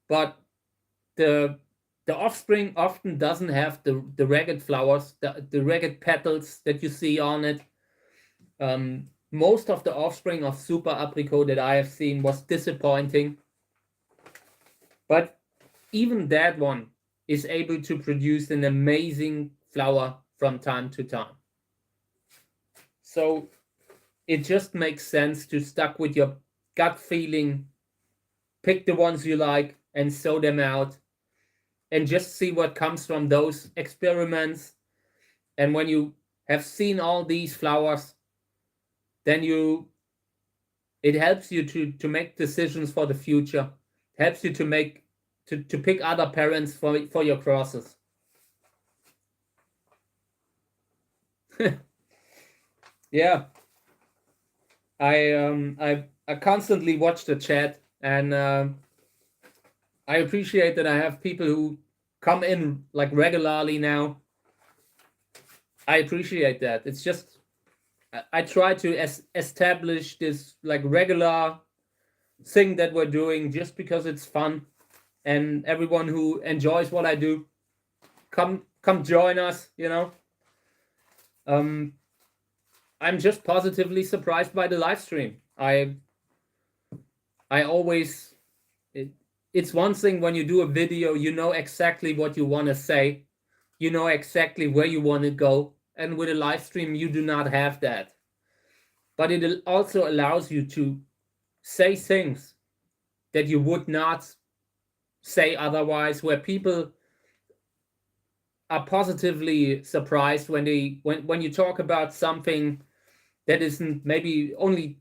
but the offspring often doesn't have the ragged flowers, the ragged petals that you see on it. Most of the offspring of Super Apricot that I have seen was disappointing. But even that one is able to produce an amazing flower from time to time. So it just makes sense to stick with your gut feeling, pick the ones you like and sow them out, and just see what comes from those experiments. And when you have seen all these flowers, then it helps you to make decisions for the future. It helps you to pick other parents for your crosses. Yeah. I constantly watch the chat, and I appreciate that I have people who come in like regularly now. I appreciate that. It's just I try to establish this like regular thing that we're doing just because it's fun, and everyone who enjoys what I do, come join us. I'm just positively surprised by the live stream. I always, it's one thing when you do a video, you know exactly what you want to say, you know exactly where you want to go, and with a live stream you do not have that. but it also allows you to say things that you would not say otherwise, where people are positively surprised when when you talk about something that isn't maybe only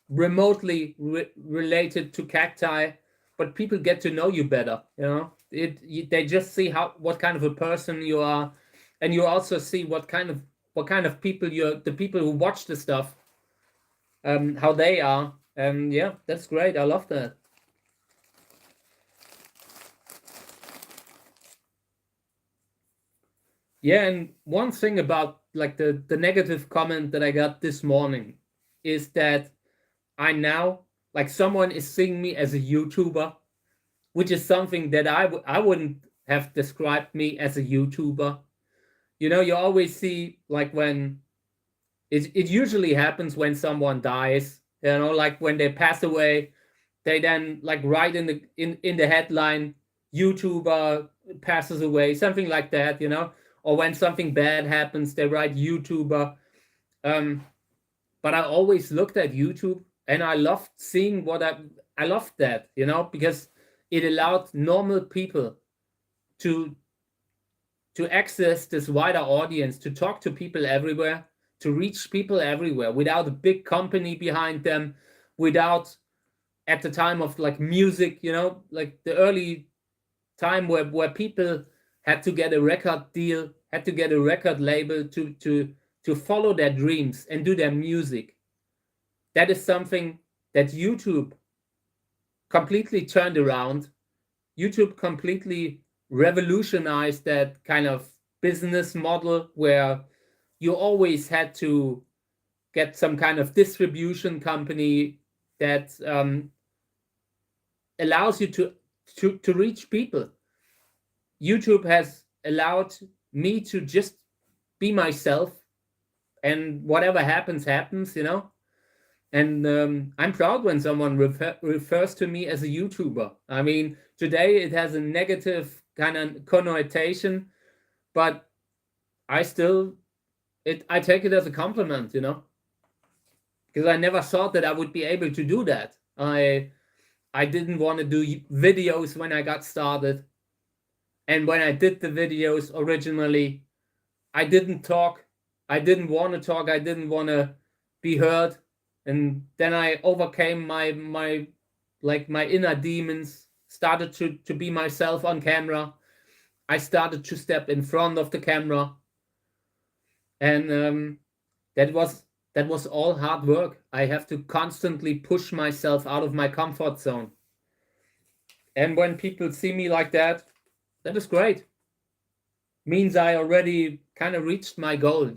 remotely related to cacti, but people get to know you better. They just see what kind of a person you are, and you also see what kind of people the people who watch the stuff, how they are. And yeah, that's great. I love that. Yeah, and one thing about like the negative comment that I got this morning is that I now, like, someone is seeing me as a YouTuber, which is something that I wouldn't have described me as a YouTuber. You always see, like, when it usually happens when someone dies, like when they pass away, they then like write in the headline, YouTuber passes away, something like that. Or when something bad happens, they write YouTuber. Um, but I always looked at YouTube, and I loved seeing I loved that, because it allowed normal people to access this wider audience, to talk to people everywhere, to reach people everywhere without a big company behind them, without, at the time of like music, like the early time where people had to get a record deal, had to get a record label to follow their dreams and do their music. That is something that YouTube completely turned around. YouTube completely revolutionized that kind of business model where you always had to get some kind of distribution company that allows you to reach people. YouTube has allowed me to just be myself, and whatever happens. And I'm proud when someone refers to me as a YouTuber. I mean, today it has a negative kind of connotation, but I take it as a compliment, because I never thought that I would be able to do that. I didn't want to do videos when I got started, and when I did the videos originally, I didn't talk. I didn't want to talk. I didn't want to be heard. And then I overcame my inner demons, started to be myself on camera. I started to step in front of the camera, and that was all hard work. I have to constantly push myself out of my comfort zone. And when people see me like that is great. Means I already kind of reached my goal.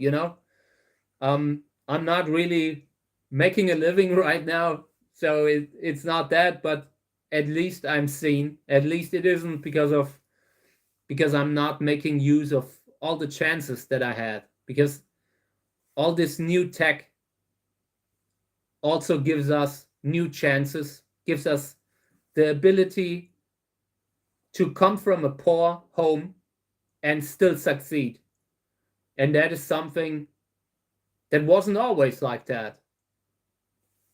I'm not really making a living right now, so it's not that, but at least I'm seen. At least it isn't because I'm not making use of all the chances that I had, because all this new tech also gives us new chances, gives us the ability to come from a poor home and still succeed. And that is something that wasn't always like that.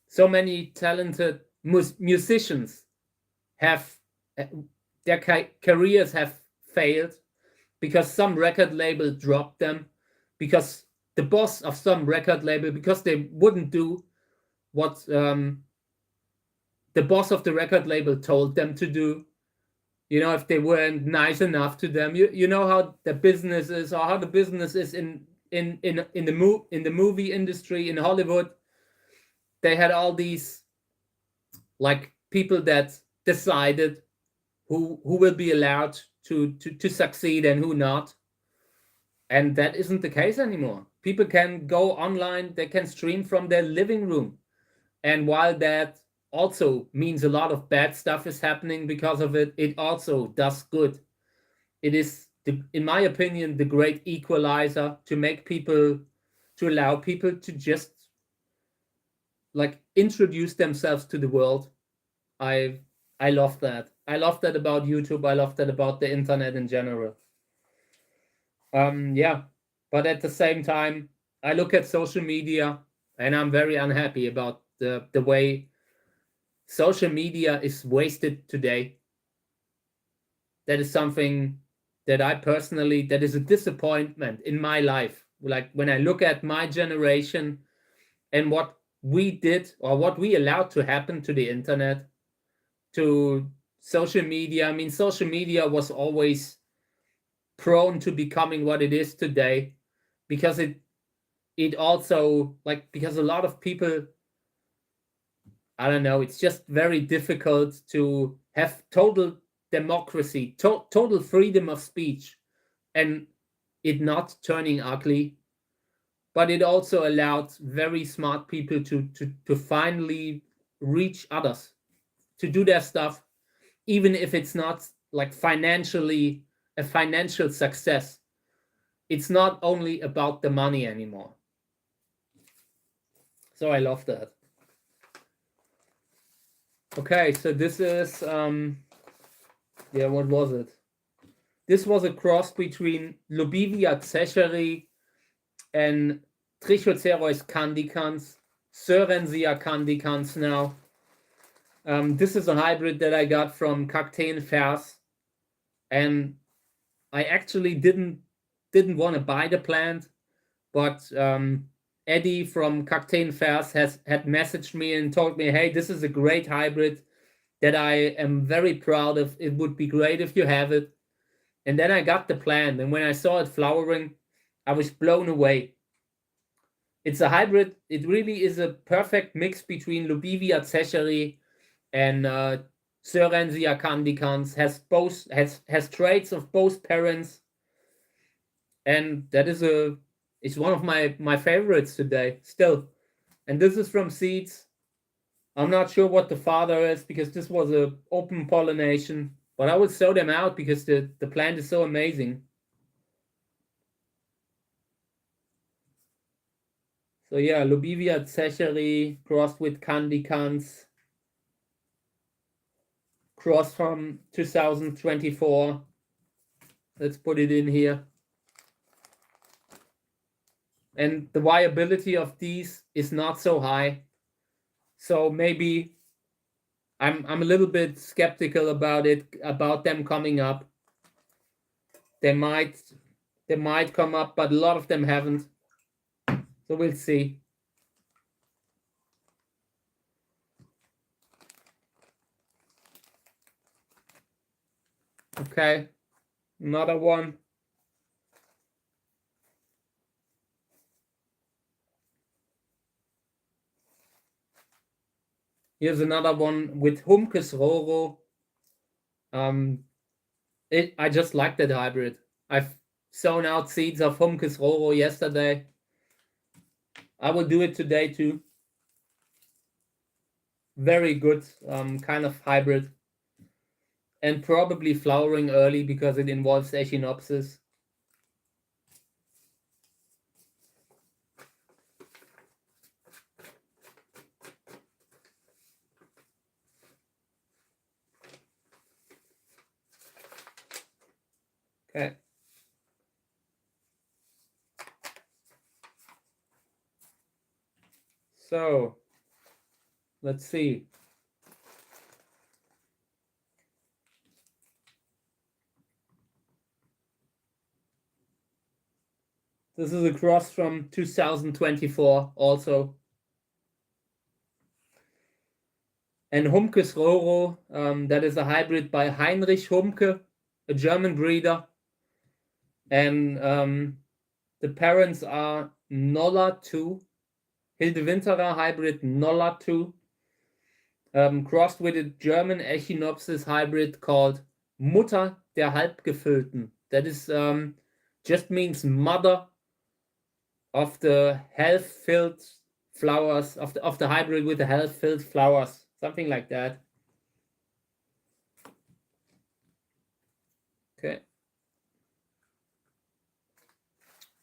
So many talented musicians have their careers have failed because some record label dropped them, because the boss of some record label, because they wouldn't do what the boss of the record label told them to do. If they weren't nice enough to them. You know how the business is, or how the business is in the movie industry in Hollywood. They had all these like people that decided who will be allowed to succeed and who not. And that isn't the case anymore. People can go online, they can stream from their living room. And while that also means a lot of bad stuff is happening because of it, it also does good. It is, in my opinion, the great equalizer to allow people to just like introduce themselves to the world. I I love that. I love that about YouTube. I love that about the internet in general. Yeah, but at the same time, I look at social media. and I'm very unhappy about the way social media is wasted today. That is something that I personally, that is a disappointment in my life. Like when I look at my generation and what we did or what we allowed to happen to the internet, to social media. I mean, social media was always prone to becoming what it is today because it also, like, because a lot of people, I don't know, it's just very difficult to have total democracy, total freedom of speech, and it not turning ugly. But it also allowed very smart people to finally reach others, to do their stuff, even if it's not like financially a financial success. It's not only about the money anymore. So I love that. Okay, so this is yeah, what was it? This was a cross between Lobivia cacheri and Trichocereus candicans, Sörensia candicans now. This is a hybrid that I got from Cactusjerk, and I actually didn't want to buy the plant, but Eddie from Cactusjerk had messaged me and told me, hey, this is a great hybrid that I am very proud of. It would be great if you have it. And then I got the plant, and when I saw it flowering, I was blown away. It's a hybrid. It really is a perfect mix between Lobivia cacheri and Sörensia candicans. Has traits of both parents, and that is it's one of my favorites today still. And this is from seeds. I'm not sure what the father is because this was a open pollination, but I would sow them out because the plant is so amazing. So yeah, Lobivia cacheri crossed with candicans, cross from 2024. Let's put it in here. And the viability of these is not so high. So maybe I'm a little bit skeptical about them coming up. They might come up, but a lot of them haven't. So we'll see. Okay, another one. Here's another one with Humcus roro. I just like that hybrid. I've sown out seeds of Humcus roro yesterday. I will do it today too. Very good kind of hybrid. And probably flowering early because it involves Echinopsis. Okay. So, let's see. This is a cross from 2024 also. And Humcus roro, that is a hybrid by Heinrich Humke, a German breeder. And the parents are Nolla 2, Hilde Winterer hybrid Nolla 2, crossed with a German Echinopsis hybrid called Mutter der Halbgefüllten. That is just means mother of the half-filled flowers, of the hybrid with the half-filled flowers, something like that. Okay.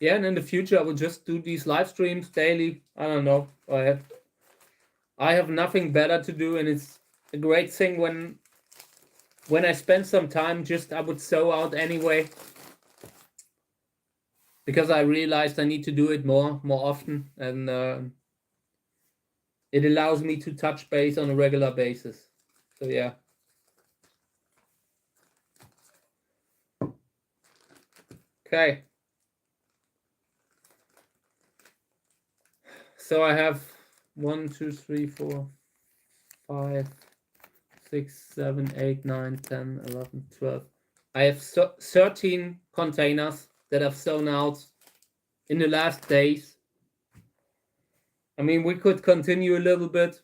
Yeah, and in the future I will just do these live streams daily. I don't know. I have nothing better to do, and it's a great thing when I spend some time, just I would sow out anyway, because I realized I need to do it more often. And it allows me to touch base on a regular basis. So yeah. Okay. So I have 1, 2, 3, 4, 5, 6, 7, 8, 9, 10, 11, 12. I have 13 containers that I've sown out in the last days. I mean, we could continue a little bit.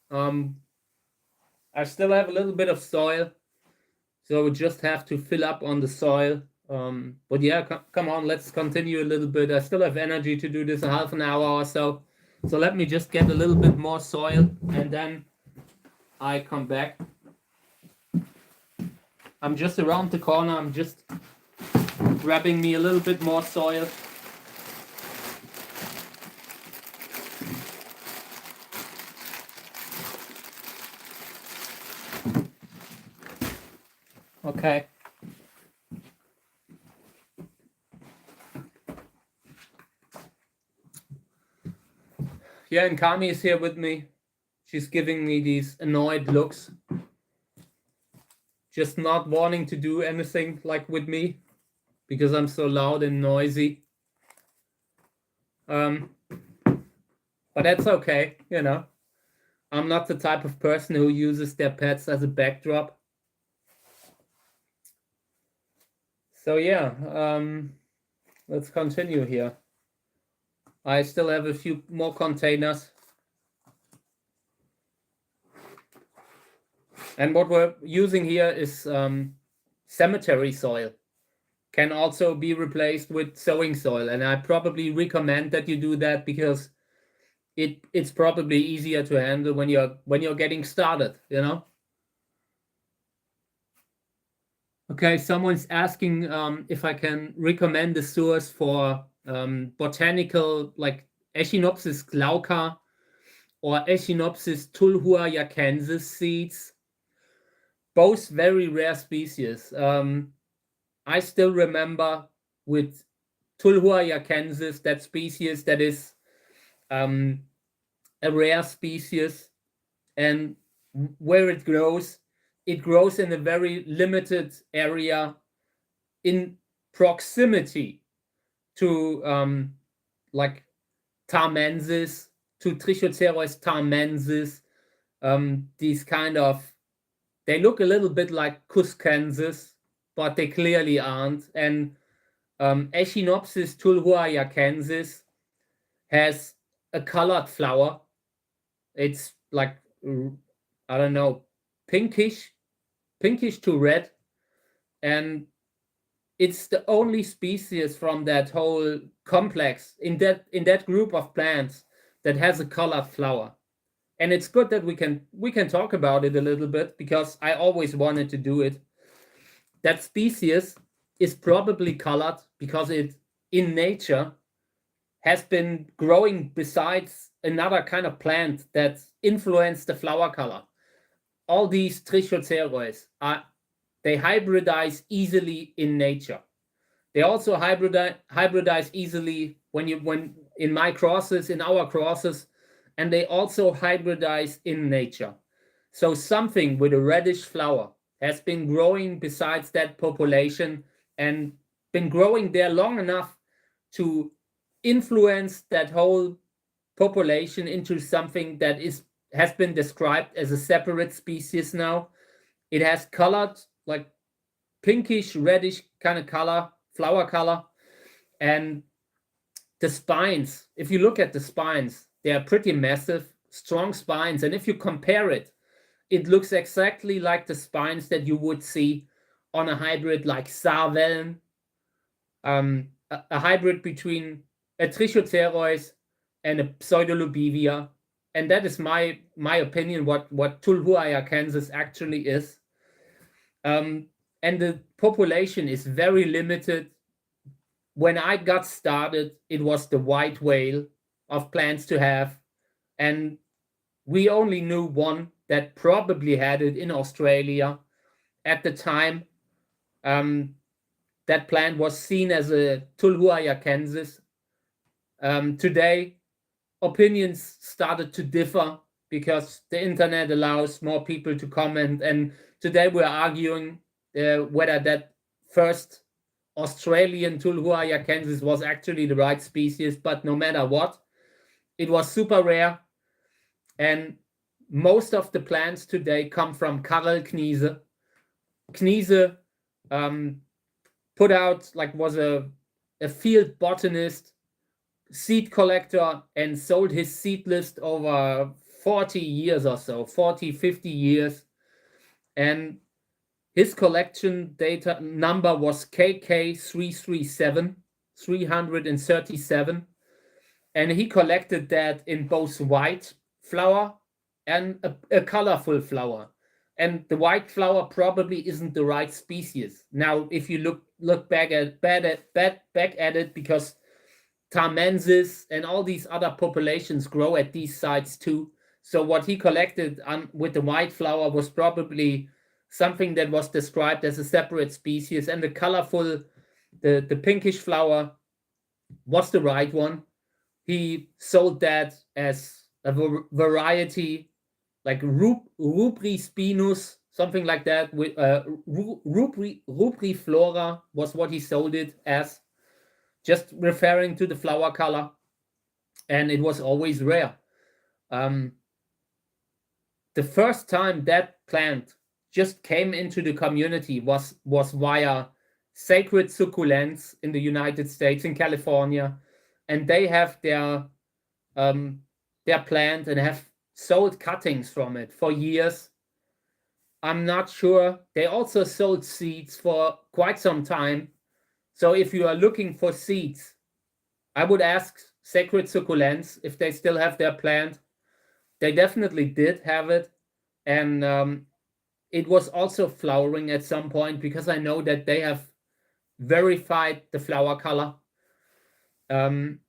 I still have a little bit of soil, so we just have to fill up on the soil. But yeah, come on, let's continue a little bit. I still have energy to do this a half an hour or so. So let me just get a little bit more soil and then I come back. I'm just around the corner. I'm just grabbing me a little bit more soil. Okay. Yeah, and Kami is here with me. She's giving me these annoyed looks. Just not wanting to do anything like with me because I'm so loud and noisy. But that's okay, you know. I'm not the type of person who uses their pets as a backdrop. So yeah, let's continue here. I still have a few more containers. And what we're using here is cemetery soil. Can also be replaced with sowing soil. And I probably recommend that you do that because it's probably easier to handle when you're getting started, you know? Okay, someone's asking if I can recommend the source for botanical, like Echinopsis glauca or Echinopsis tulhuayacensis seeds. Both very rare species. I still remember with tulhuayacensis, that species that is a rare species, and where it grows in a very limited area in proximity to like tarmensis, to Trichocereus tarmensis. These kind of, they look a little bit like cuscensis, but they clearly aren't. And Echinopsis tulhuayacensis has a colored flower. It's like, I don't know, pinkish to red, and it's the only species from that whole complex in that group of plants that has a colored flower. And it's good that we can talk about it a little bit because I always wanted to do it. That species is probably colored because it in nature has been growing besides another kind of plant that influenced the flower color. All these Trichocereus they hybridize easily in nature. They also hybridize easily when in our crosses, and they also hybridize in nature. So something with a reddish flower has been growing besides that population and been growing there long enough to influence that whole population into something that has been described as a separate species now. It has colored, like pinkish, reddish kind of color, flower color. And the spines, if you look at the spines, they are pretty massive, strong spines. And if you compare it, it looks exactly like the spines that you would see on a hybrid like Sowing, a hybrid between a Trichocereus and a Pseudolobivia. And that is my opinion, what tulhuayacensis actually is. And the population is very limited. When I got started, it was the white whale of plants to have. And we only knew one that probably had it in Australia. At the time, that plant was seen as a tulhuayacensis. Today, opinions started to differ because the internet allows more people to comment. And today we're arguing whether that first Australian Tulhuayacensis was actually the right species. But no matter what, it was super rare. And most of the plants today come from Karel Kniese. Kniese put out, like, was a field botanist, seed collector, and sold his seed list over 40 years or so, 40, 50 years. And his collection data number was KK337, 337. And he collected that in both white flower and a colorful flower. And the white flower probably isn't the right species. Now, if you look back at it, because Tarmensis and all these other populations grow at these sites too. So what he collected with the white flower was probably something that was described as a separate species, and the colorful, the pinkish flower was the right one. He sold that as a variety, like Rubri spinus, something like that. With Rubri flora was what he sold it as, just referring to the flower color, and it was always rare. The first time that plant just came into the community was via Sacred Succulents in the United States, in California, and they have their plant and have sold cuttings from it for years. I'm not sure. They also sold seeds for quite some time. So if you are looking for seeds, I would ask Sacred Succulents if they still have their plant. They definitely did have it. And it was also flowering at some point, because I know that they have verified the flower color. And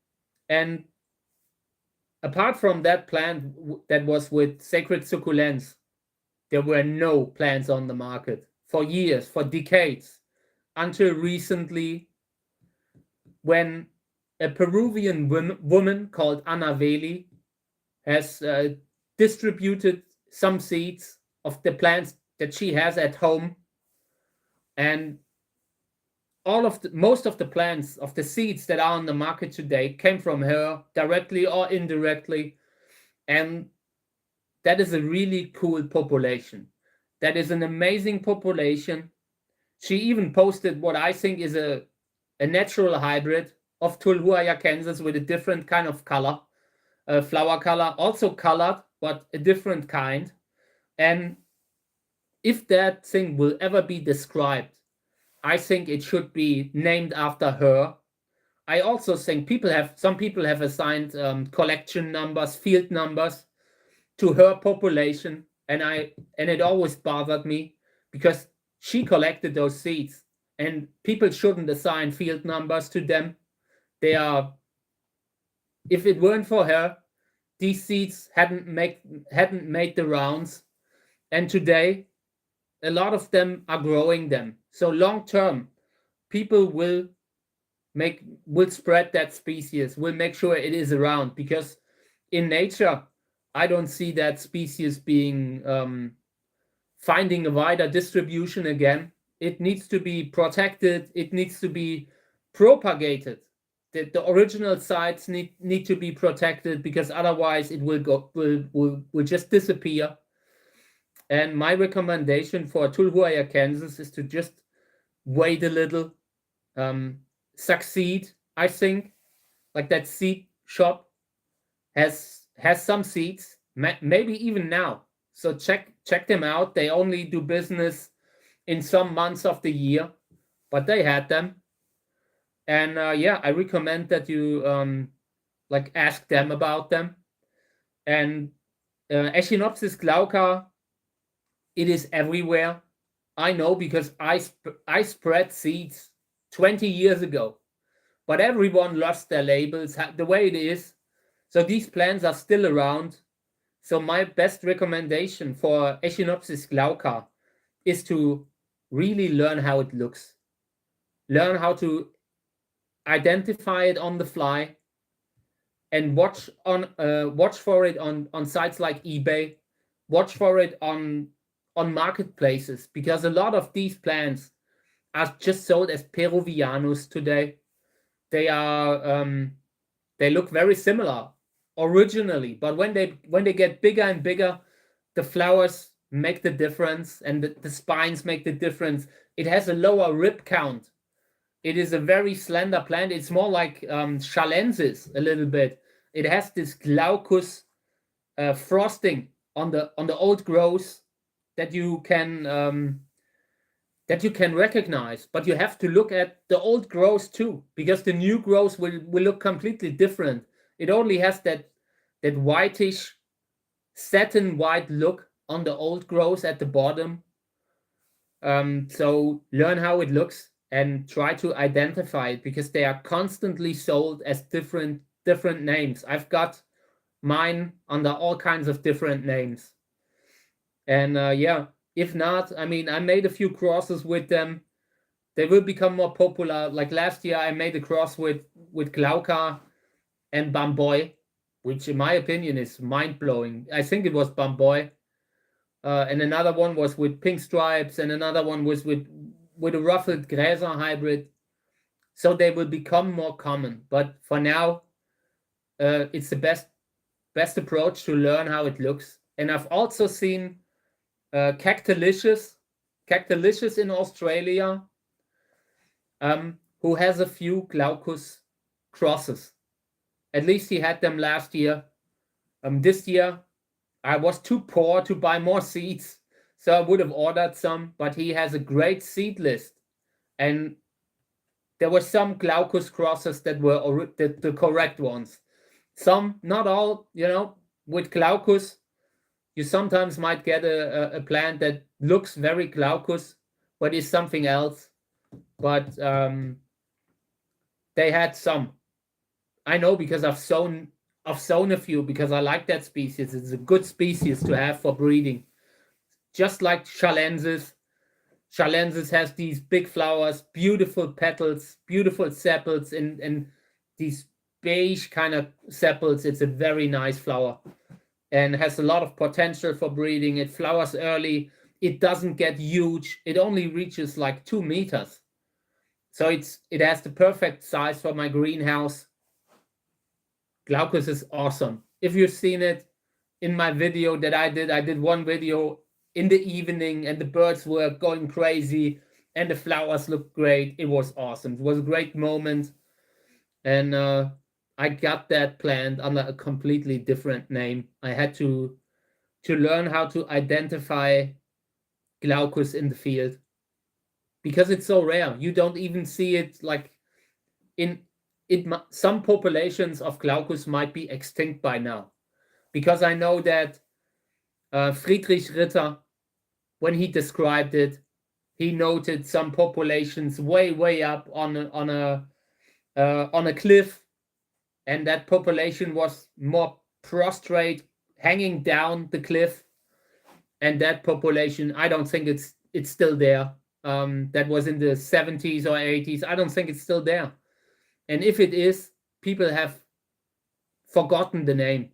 apart from that plant that was with Sacred Succulents, there were no plants on the market for years, for decades, until recently, when a Peruvian woman called Ana Veli has distributed some seeds of the plants that she has at home, and most of the plants of the seeds that are on the market today came from her, directly or indirectly. And that is a really cool population. That is an amazing population. She even posted what I think is a natural hybrid of Tulhuayacensis with a different kind of color, flower color, also colored, but a different kind. And if that thing will ever be described, I think it should be named after her. I also think some people have assigned collection numbers, field numbers to her population, and it always bothered me, because she collected those seeds, and people shouldn't assign field numbers to them. If it weren't for her, these seeds hadn't made the rounds, and today a lot of them are growing them. So long term, people will spread that species, will make sure it is around, because in nature, I don't see that species being finding a wider distribution again. It needs to be protected. It needs to be propagated. The original sites need to be protected, because otherwise it will just disappear. And my recommendation for Tulhuayacensis is to just wait a little, succeed. I think, like, that seed shop has some seeds, maybe even now. So check them out. They only do business in some months of the year, but they had them. And I recommend that you ask them about them. And Echinopsis glauca, it is everywhere. I know, because I spread seeds 20 years ago, but everyone lost their labels the way it is. So these plants are still around. So my best recommendation for Echinopsis glauca is to really learn how it looks. Learn how to identify it on the fly. and watch for it on sites like eBay, watch for it on marketplaces, because a lot of these plants are just sold as Peruvianus today. They are they look very similar originally, but when they get bigger and bigger, the flowers make the difference, and the spines make the difference. It has a lower rib count. It is a very slender plant. It's more like Chalensis a little bit. It has this glaucous frosting on the old growth that you can recognize, but you have to look at the old growth too, because the new growth will look completely different. It only has that whitish satin white look on the old growth at the bottom. So learn how it looks and try to identify it, because they are constantly sold as different names. I've got mine under all kinds of different names. And yeah, if not, I mean, I made a few crosses with them. They will become more popular. Like last year, I made a cross with Glauca and Bamboy, which in my opinion is mind-blowing. I think it was Bamboy. And another one was with Pink Stripes, and another one was with a ruffled Gräser hybrid. So they will become more common. But for now, it's the best approach to learn how it looks. And I've also seen Cactus in Australia, who has a few glaucous crosses. At least he had them last year. This year, I was too poor to buy more seeds, so I would have ordered some, but he has a great seed list. And there were some glaucous crosses that were the correct ones. Some, not all, with glaucous, you sometimes might get a plant that looks very glaucous, but is something else. But they had some. I know, because I've sown a few, because I like that species. It's a good species to have for breeding. Just like Chalensis. Chalensis has these big flowers, beautiful petals, beautiful sepals, and these beige kind of sepals. It's a very nice flower and has a lot of potential for breeding. It flowers early. It doesn't get huge. It only reaches like 2 meters. So it has the perfect size for my greenhouse. Glaucus is awesome. If you've seen it in my video that I did one video in the evening, and the birds were going crazy and the flowers looked great. It was awesome. It was a great moment. And I got that plant under a completely different name. I had to learn how to identify glaucus in the field, because it's so rare. You don't even see it. Like some populations of glaucus might be extinct by now, because I know that Friedrich Ritter, when he described it, he noted some populations way up on a cliff, and that population was more prostrate, hanging down the cliff. And that population, I don't think it's still there. That was in the 70s or 80s. I don't think it's still there. And if it is, people have forgotten the name.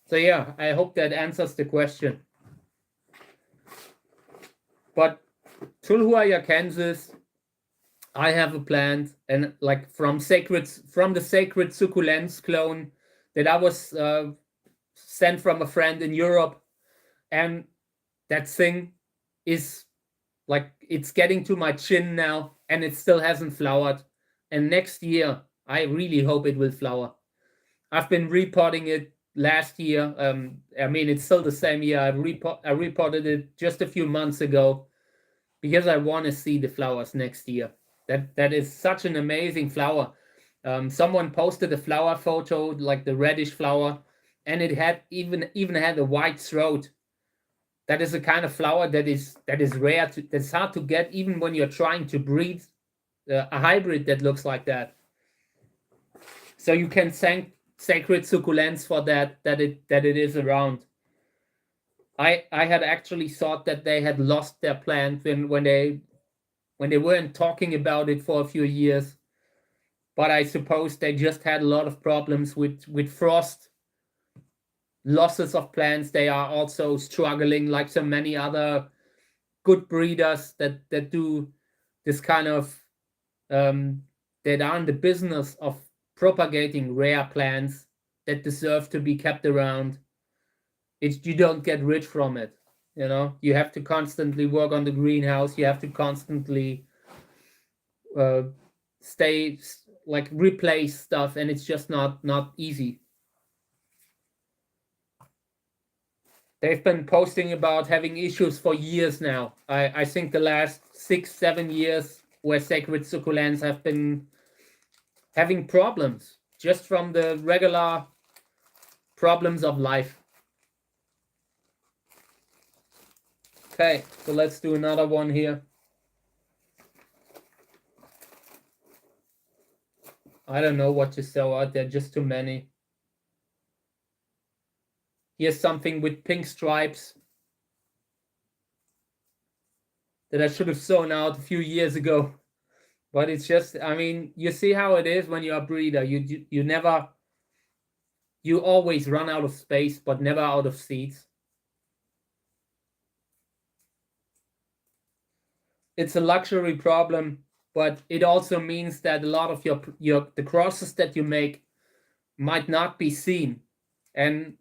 So yeah, I hope that answers the question. But Tulhuaya, Kansas, I have a plant, and like from the Sacred Succulents clone that I was sent from a friend in Europe, and that thing is like, it's getting to my chin now, and it still hasn't flowered. And next year, I really hope it will flower. I've been repotting it last year. I mean, it's still the same year. I repotted it just a few months ago, because I want to see the flowers next year. That is such an amazing flower. Someone posted a flower photo, like the reddish flower, and it had even had a white throat. That is a kind of flower that is rare. That's hard to get, even when you're trying to breed a hybrid that looks like that. So you can thank Sacred Succulents for that it is around. I had actually thought that they had lost their plant when they weren't talking about it for a few years. but I suppose they just had a lot of problems with frost, losses of plants. They are also struggling like so many other good breeders that do this kind of that are in the business of propagating rare plants that deserve to be kept around. You don't get rich from it. You know, you have to constantly work on the greenhouse. You have to constantly replace stuff, and it's just not easy. They've been posting about having issues for years now. I think the last 6-7 years where sacred succulents have been having problems just from the regular problems of life. Okay, so let's do another one here. I don't know what to sow out there, just too many. Here's something with pink stripes that I should have sown out a few years ago. But it's just, I mean, you see how it is when you're a breeder. You always run out of space, but never out of seeds. It's a luxury problem, but it also means that a lot of the crosses that you make might not be seen. And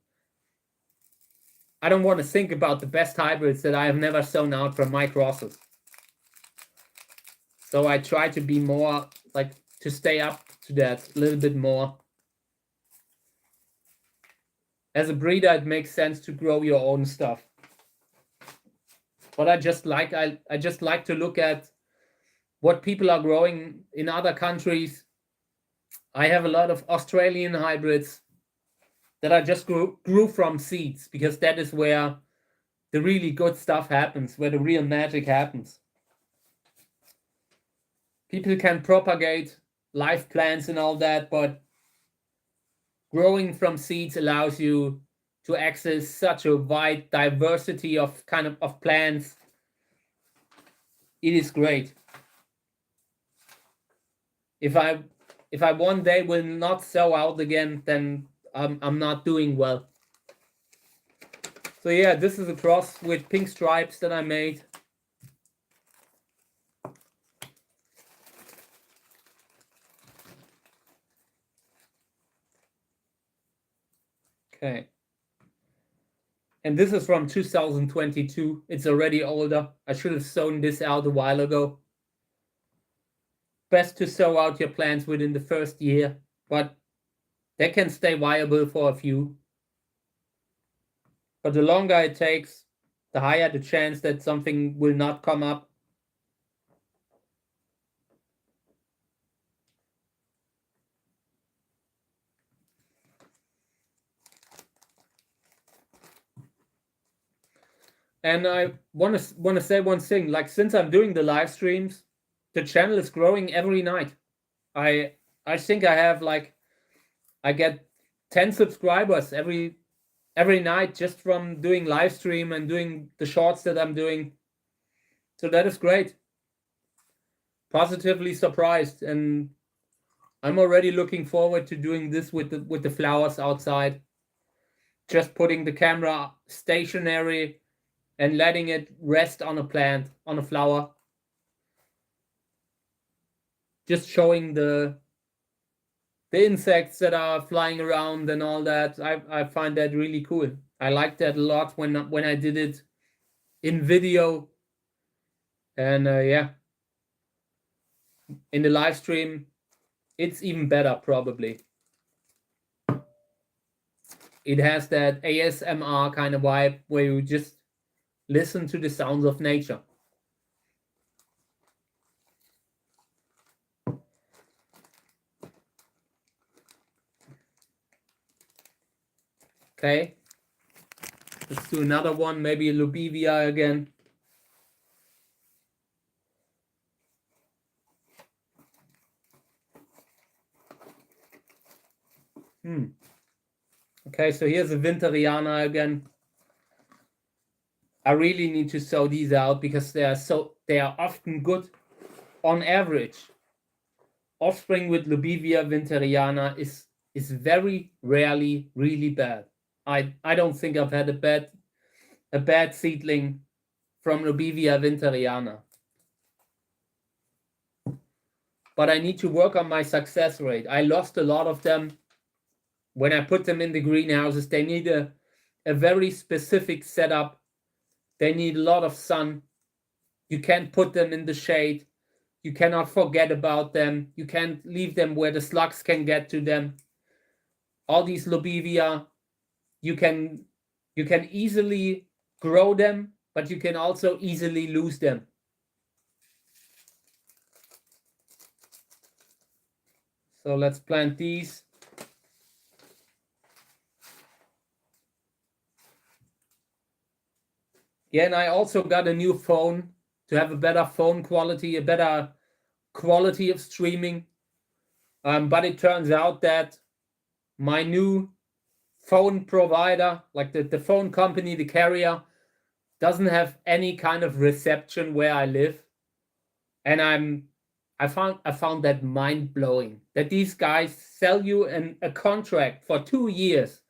I don't want to think about the best hybrids that I have never sown out from my crosses. So I try to be more, like, to stay up to that a little bit more. As a breeder, it makes sense to grow your own stuff. But I just like to look at what people are growing in other countries. I have a lot of Australian hybrids that I just grew from seeds, because that is where the really good stuff happens, where the real magic happens. People can propagate live plants and all that, but growing from seeds allows you to access such a wide diversity of plants. It is great. If I one day will not sow out again, then I'm not doing well. So yeah, this is a cross with pink stripes that I made. Okay. And this is from 2022. It's already older. I should have sown this out a while ago. Best to sow out your plants within the first year, but they can stay viable for a few. But the longer it takes, the higher the chance that something will not come up. And I want to say one thing. Like, since I'm doing the live streams, the channel is growing every night. I think I have, like, I get 10 subscribers every night just from doing live stream and doing the shorts that I'm doing. So that is great. Positively surprised, and I'm already looking forward to doing this with the flowers outside. Just putting the camera stationary and letting it rest on a plant, on a flower. Just showing the insects that are flying around and all that. I find that really cool. I like that a lot when I did it in video. And yeah, in the live stream, it's even better, probably. It has that ASMR kind of vibe where you just listen to the sounds of nature. Okay, let's do another one, maybe a Lubivia again. Okay, so here's a Winteriana again. I really need to sow these out because they are often good on average. offspring with Lobivia winteriana is very rarely really bad. I don't think I've had a bad seedling from Lobivia winteriana. But I need to work on my success rate. I lost a lot of them when I put them in the greenhouses. They need a very specific setup. They need a lot of sun. You can't put them in the shade. You cannot forget about them. You can't leave them where the slugs can get to them. All these Lobivia, you can easily grow them, but you can also easily lose them. So let's plant these. Yeah, and I also got a new phone to have a better phone quality, a better quality of streaming. But it turns out that my new phone provider, like the phone company, the carrier, doesn't have any kind of reception where I live. And I found that mind-blowing, that these guys sell you a contract for 2 years,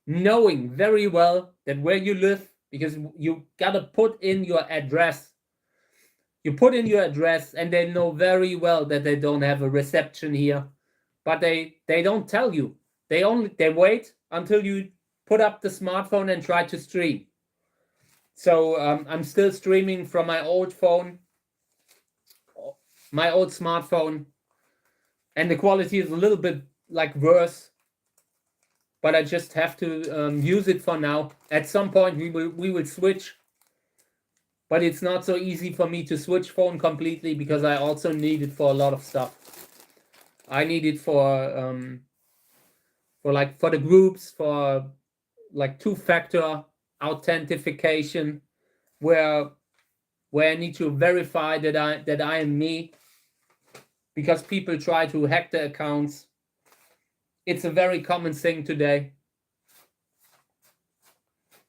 knowing very well that where you live, because you gotta put in your address. You put in your address, and they know very well that they don't have a reception here, but they don't tell you. They wait until you put up the smartphone and try to stream. So I'm still streaming from my old phone, my old smartphone, and the quality is a little bit like worse, but I just have to use it for now. At some point we will switch, but it's not so easy for me to switch phone completely because I also need it for a lot of stuff. I need it for the groups, for like 2-factor authentication, where I need to verify that I am me, because people try to hack the accounts. It's a very common thing today.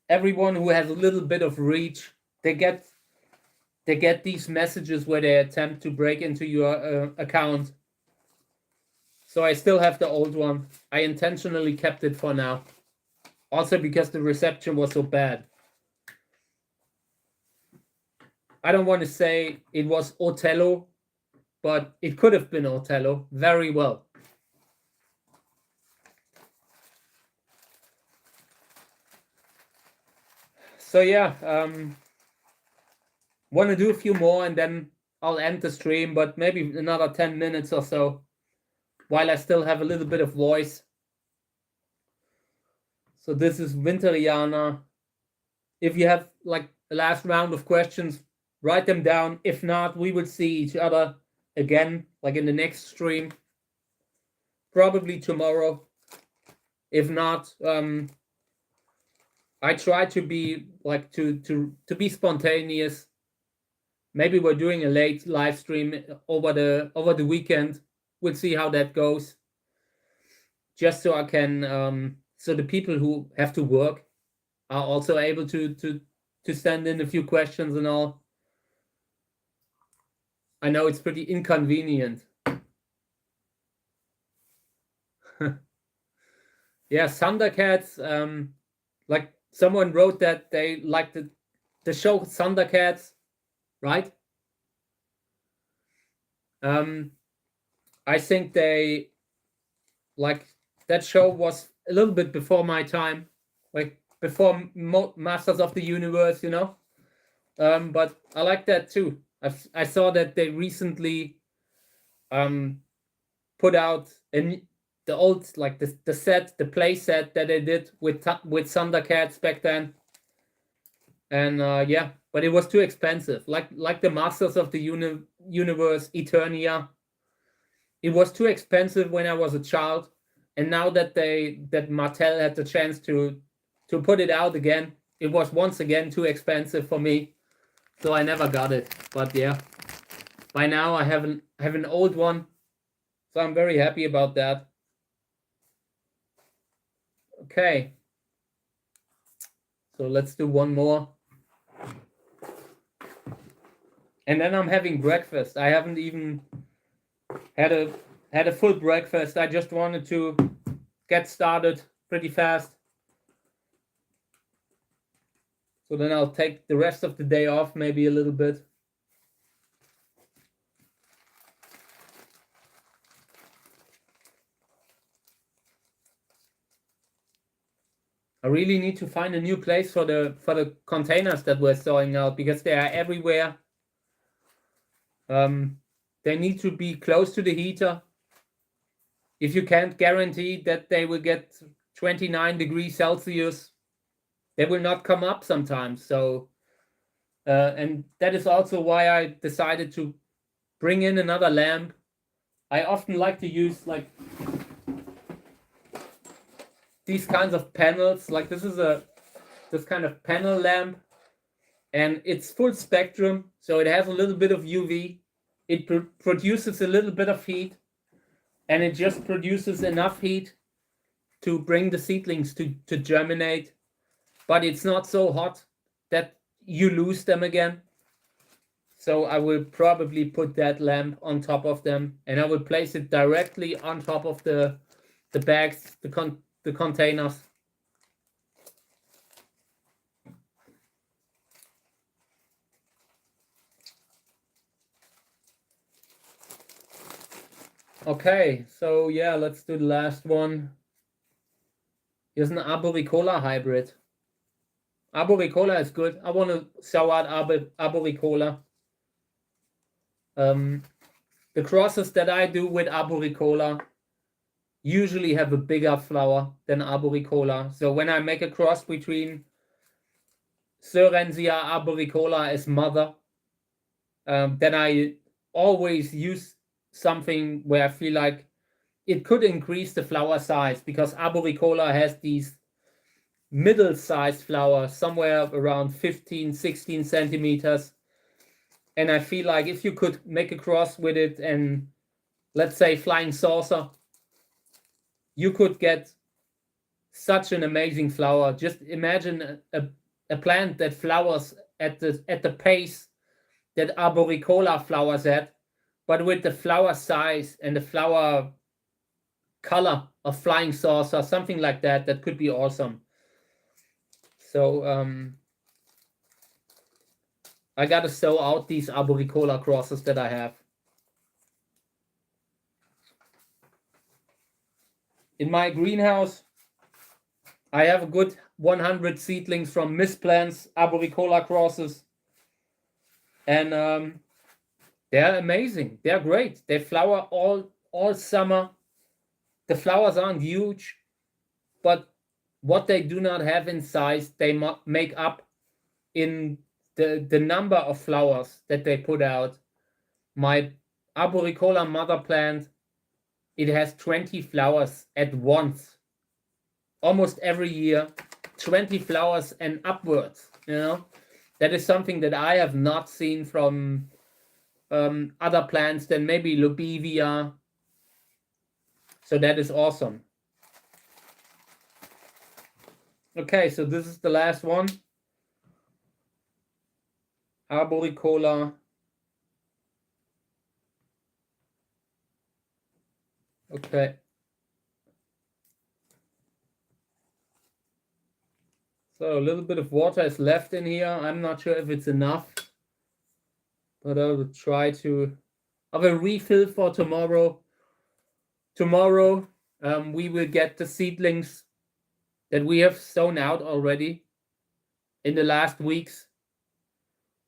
Everyone who has a little bit of reach, they get these messages where they attempt to break into your account. So I still have the old one. I intentionally kept it for now, also because the reception was so bad. I don't want to say it was Othello, but it could have been Othello very well. So yeah, want to do a few more and then I'll end the stream, but maybe another 10 minutes or so, while I still have a little bit of voice. So this is Winteriana. If you have like a last round of questions, write them down. If not, we will see each other again, like in the next stream, probably tomorrow. If not, I try to be like to be spontaneous. Maybe we're doing a late live stream over the weekend. We'll see how that goes. Just so I can so the people who have to work are also able to send in a few questions and all. I know it's pretty inconvenient. Yeah, Thundercats. Like someone wrote that they liked the show Thundercats, right? I think they like that show was a little bit before my time, like before Masters of the Universe, you know. But I like that too. I saw that they recently put out the old, like the play set that they did with Thundercats back then, and yeah, but it was too expensive. Like the Masters of the Universe Eternia, it was too expensive when I was a child, and now that Mattel had the chance to put it out again, it was once again too expensive for me, so I never got it. But yeah, by now I have an old one, so I'm very happy about that. Okay, so let's do one more, and then I'm having breakfast. I haven't even had had a full breakfast. I just wanted to get started pretty fast. So then I'll take the rest of the day off, maybe a little bit. I really need to find a new place for the containers that we're sowing out, because they are everywhere. They need to be close to the heater. If you can't guarantee that they will get 29 degrees Celsius, they will not come up sometimes. So, and that is also why I decided to bring in another lamp. I often like to use like these kinds of panels. Like this is this kind of panel lamp, and it's full spectrum, so it has a little bit of UV. It produces a little bit of heat, and it just produces enough heat to bring the seedlings to germinate, but it's not so hot that you lose them again. So I will probably put that lamp on top of them, and I will place it directly on top of the bags, the containers. Okay, so yeah, let's do the last one. Here's an arboricola hybrid. Arboricola is good. I want to sow out arboricola. The crosses that I do with arboricola usually have a bigger flower than arboricola. So when I make a cross between Sorensia arboricola as mother, then I always use something where I feel like it could increase the flower size, because arboricola has these middle-sized flowers, somewhere around 15, 16 centimeters. And I feel like if you could make a cross with it and, let's say, flying saucer, you could get such an amazing flower. Just imagine a plant that flowers at the pace that arboricola flowers at, but with the flower size and the flower color of flying saucer, something like that. That could be awesome. So I gotta sow out these arboricola crosses that I have. In my greenhouse, I have a good 100 seedlings from misplants, arboricola crosses, and they're amazing. They're great. They flower all summer. The flowers aren't huge, but what they do not have in size, they make up in the number of flowers that they put out. My arboricola mother plant, it has 20 flowers at once. Almost every year, 20 flowers and upwards. That is something that I have not seen from other plants than maybe Lobevia. So that is awesome. Okay, so this is the last one. Arboricola. Okay. So a little bit of water is left in here. I'm not sure if it's enough, but I will try to have a refill for tomorrow. Tomorrow, we will get the seedlings that we have sown out already in the last weeks,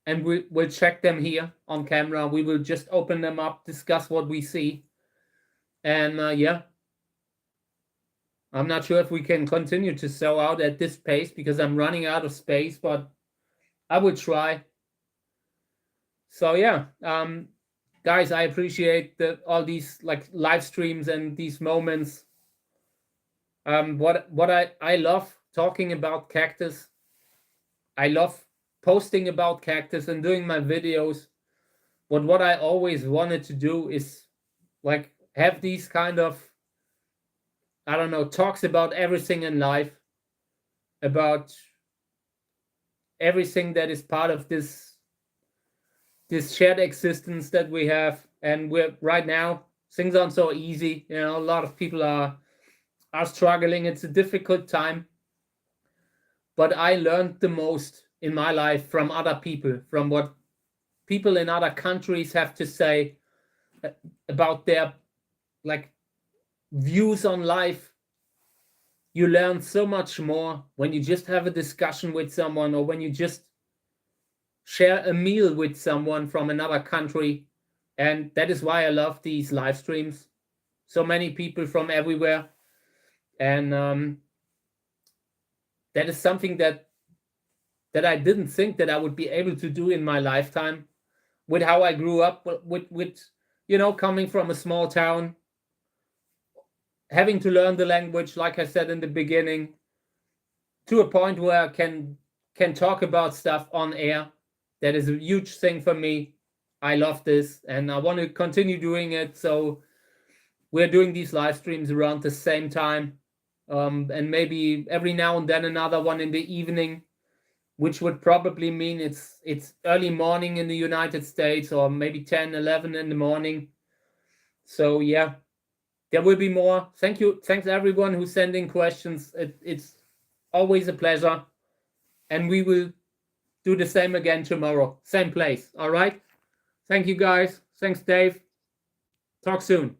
and we'll check them here on camera. We will just open them up, discuss what we see, and yeah, I'm not sure if we can continue to sow out at this pace because I'm running out of space, but I will try. So yeah, guys, I appreciate all these like live streams and these moments. What I love talking about Cactus. I love posting about Cactus and doing my videos. But what I always wanted to do is like have these kind of, I don't know, talks about everything in life, about everything that is part of this shared existence that we have. And we're right now, things aren't so easy. You know, a lot of people are struggling. It's a difficult time. But I learned the most in my life from other people, from what people in other countries have to say about their like views on life. You learn so much more when you just have a discussion with someone, or when you just share a meal with someone from another country. And that is why I love these live streams. So many people from everywhere. And that is something that I didn't think that I would be able to do in my lifetime, with how I grew up, with you know, coming from a small town, having to learn the language, like I said in the beginning, to a point where I can talk about stuff on air. That is a huge thing for me. I love this, and I want to continue doing it. So we're doing these live streams around the same time, and maybe every now and then another one in the evening, which would probably mean it's early morning in the United States, or maybe 10, 11 in the morning. So yeah, there will be more. Thank you. Thanks everyone who's sending questions. It's always a pleasure. And we will do the same again tomorrow. Same place. All right. Thank you guys. Thanks, Dave. Talk soon.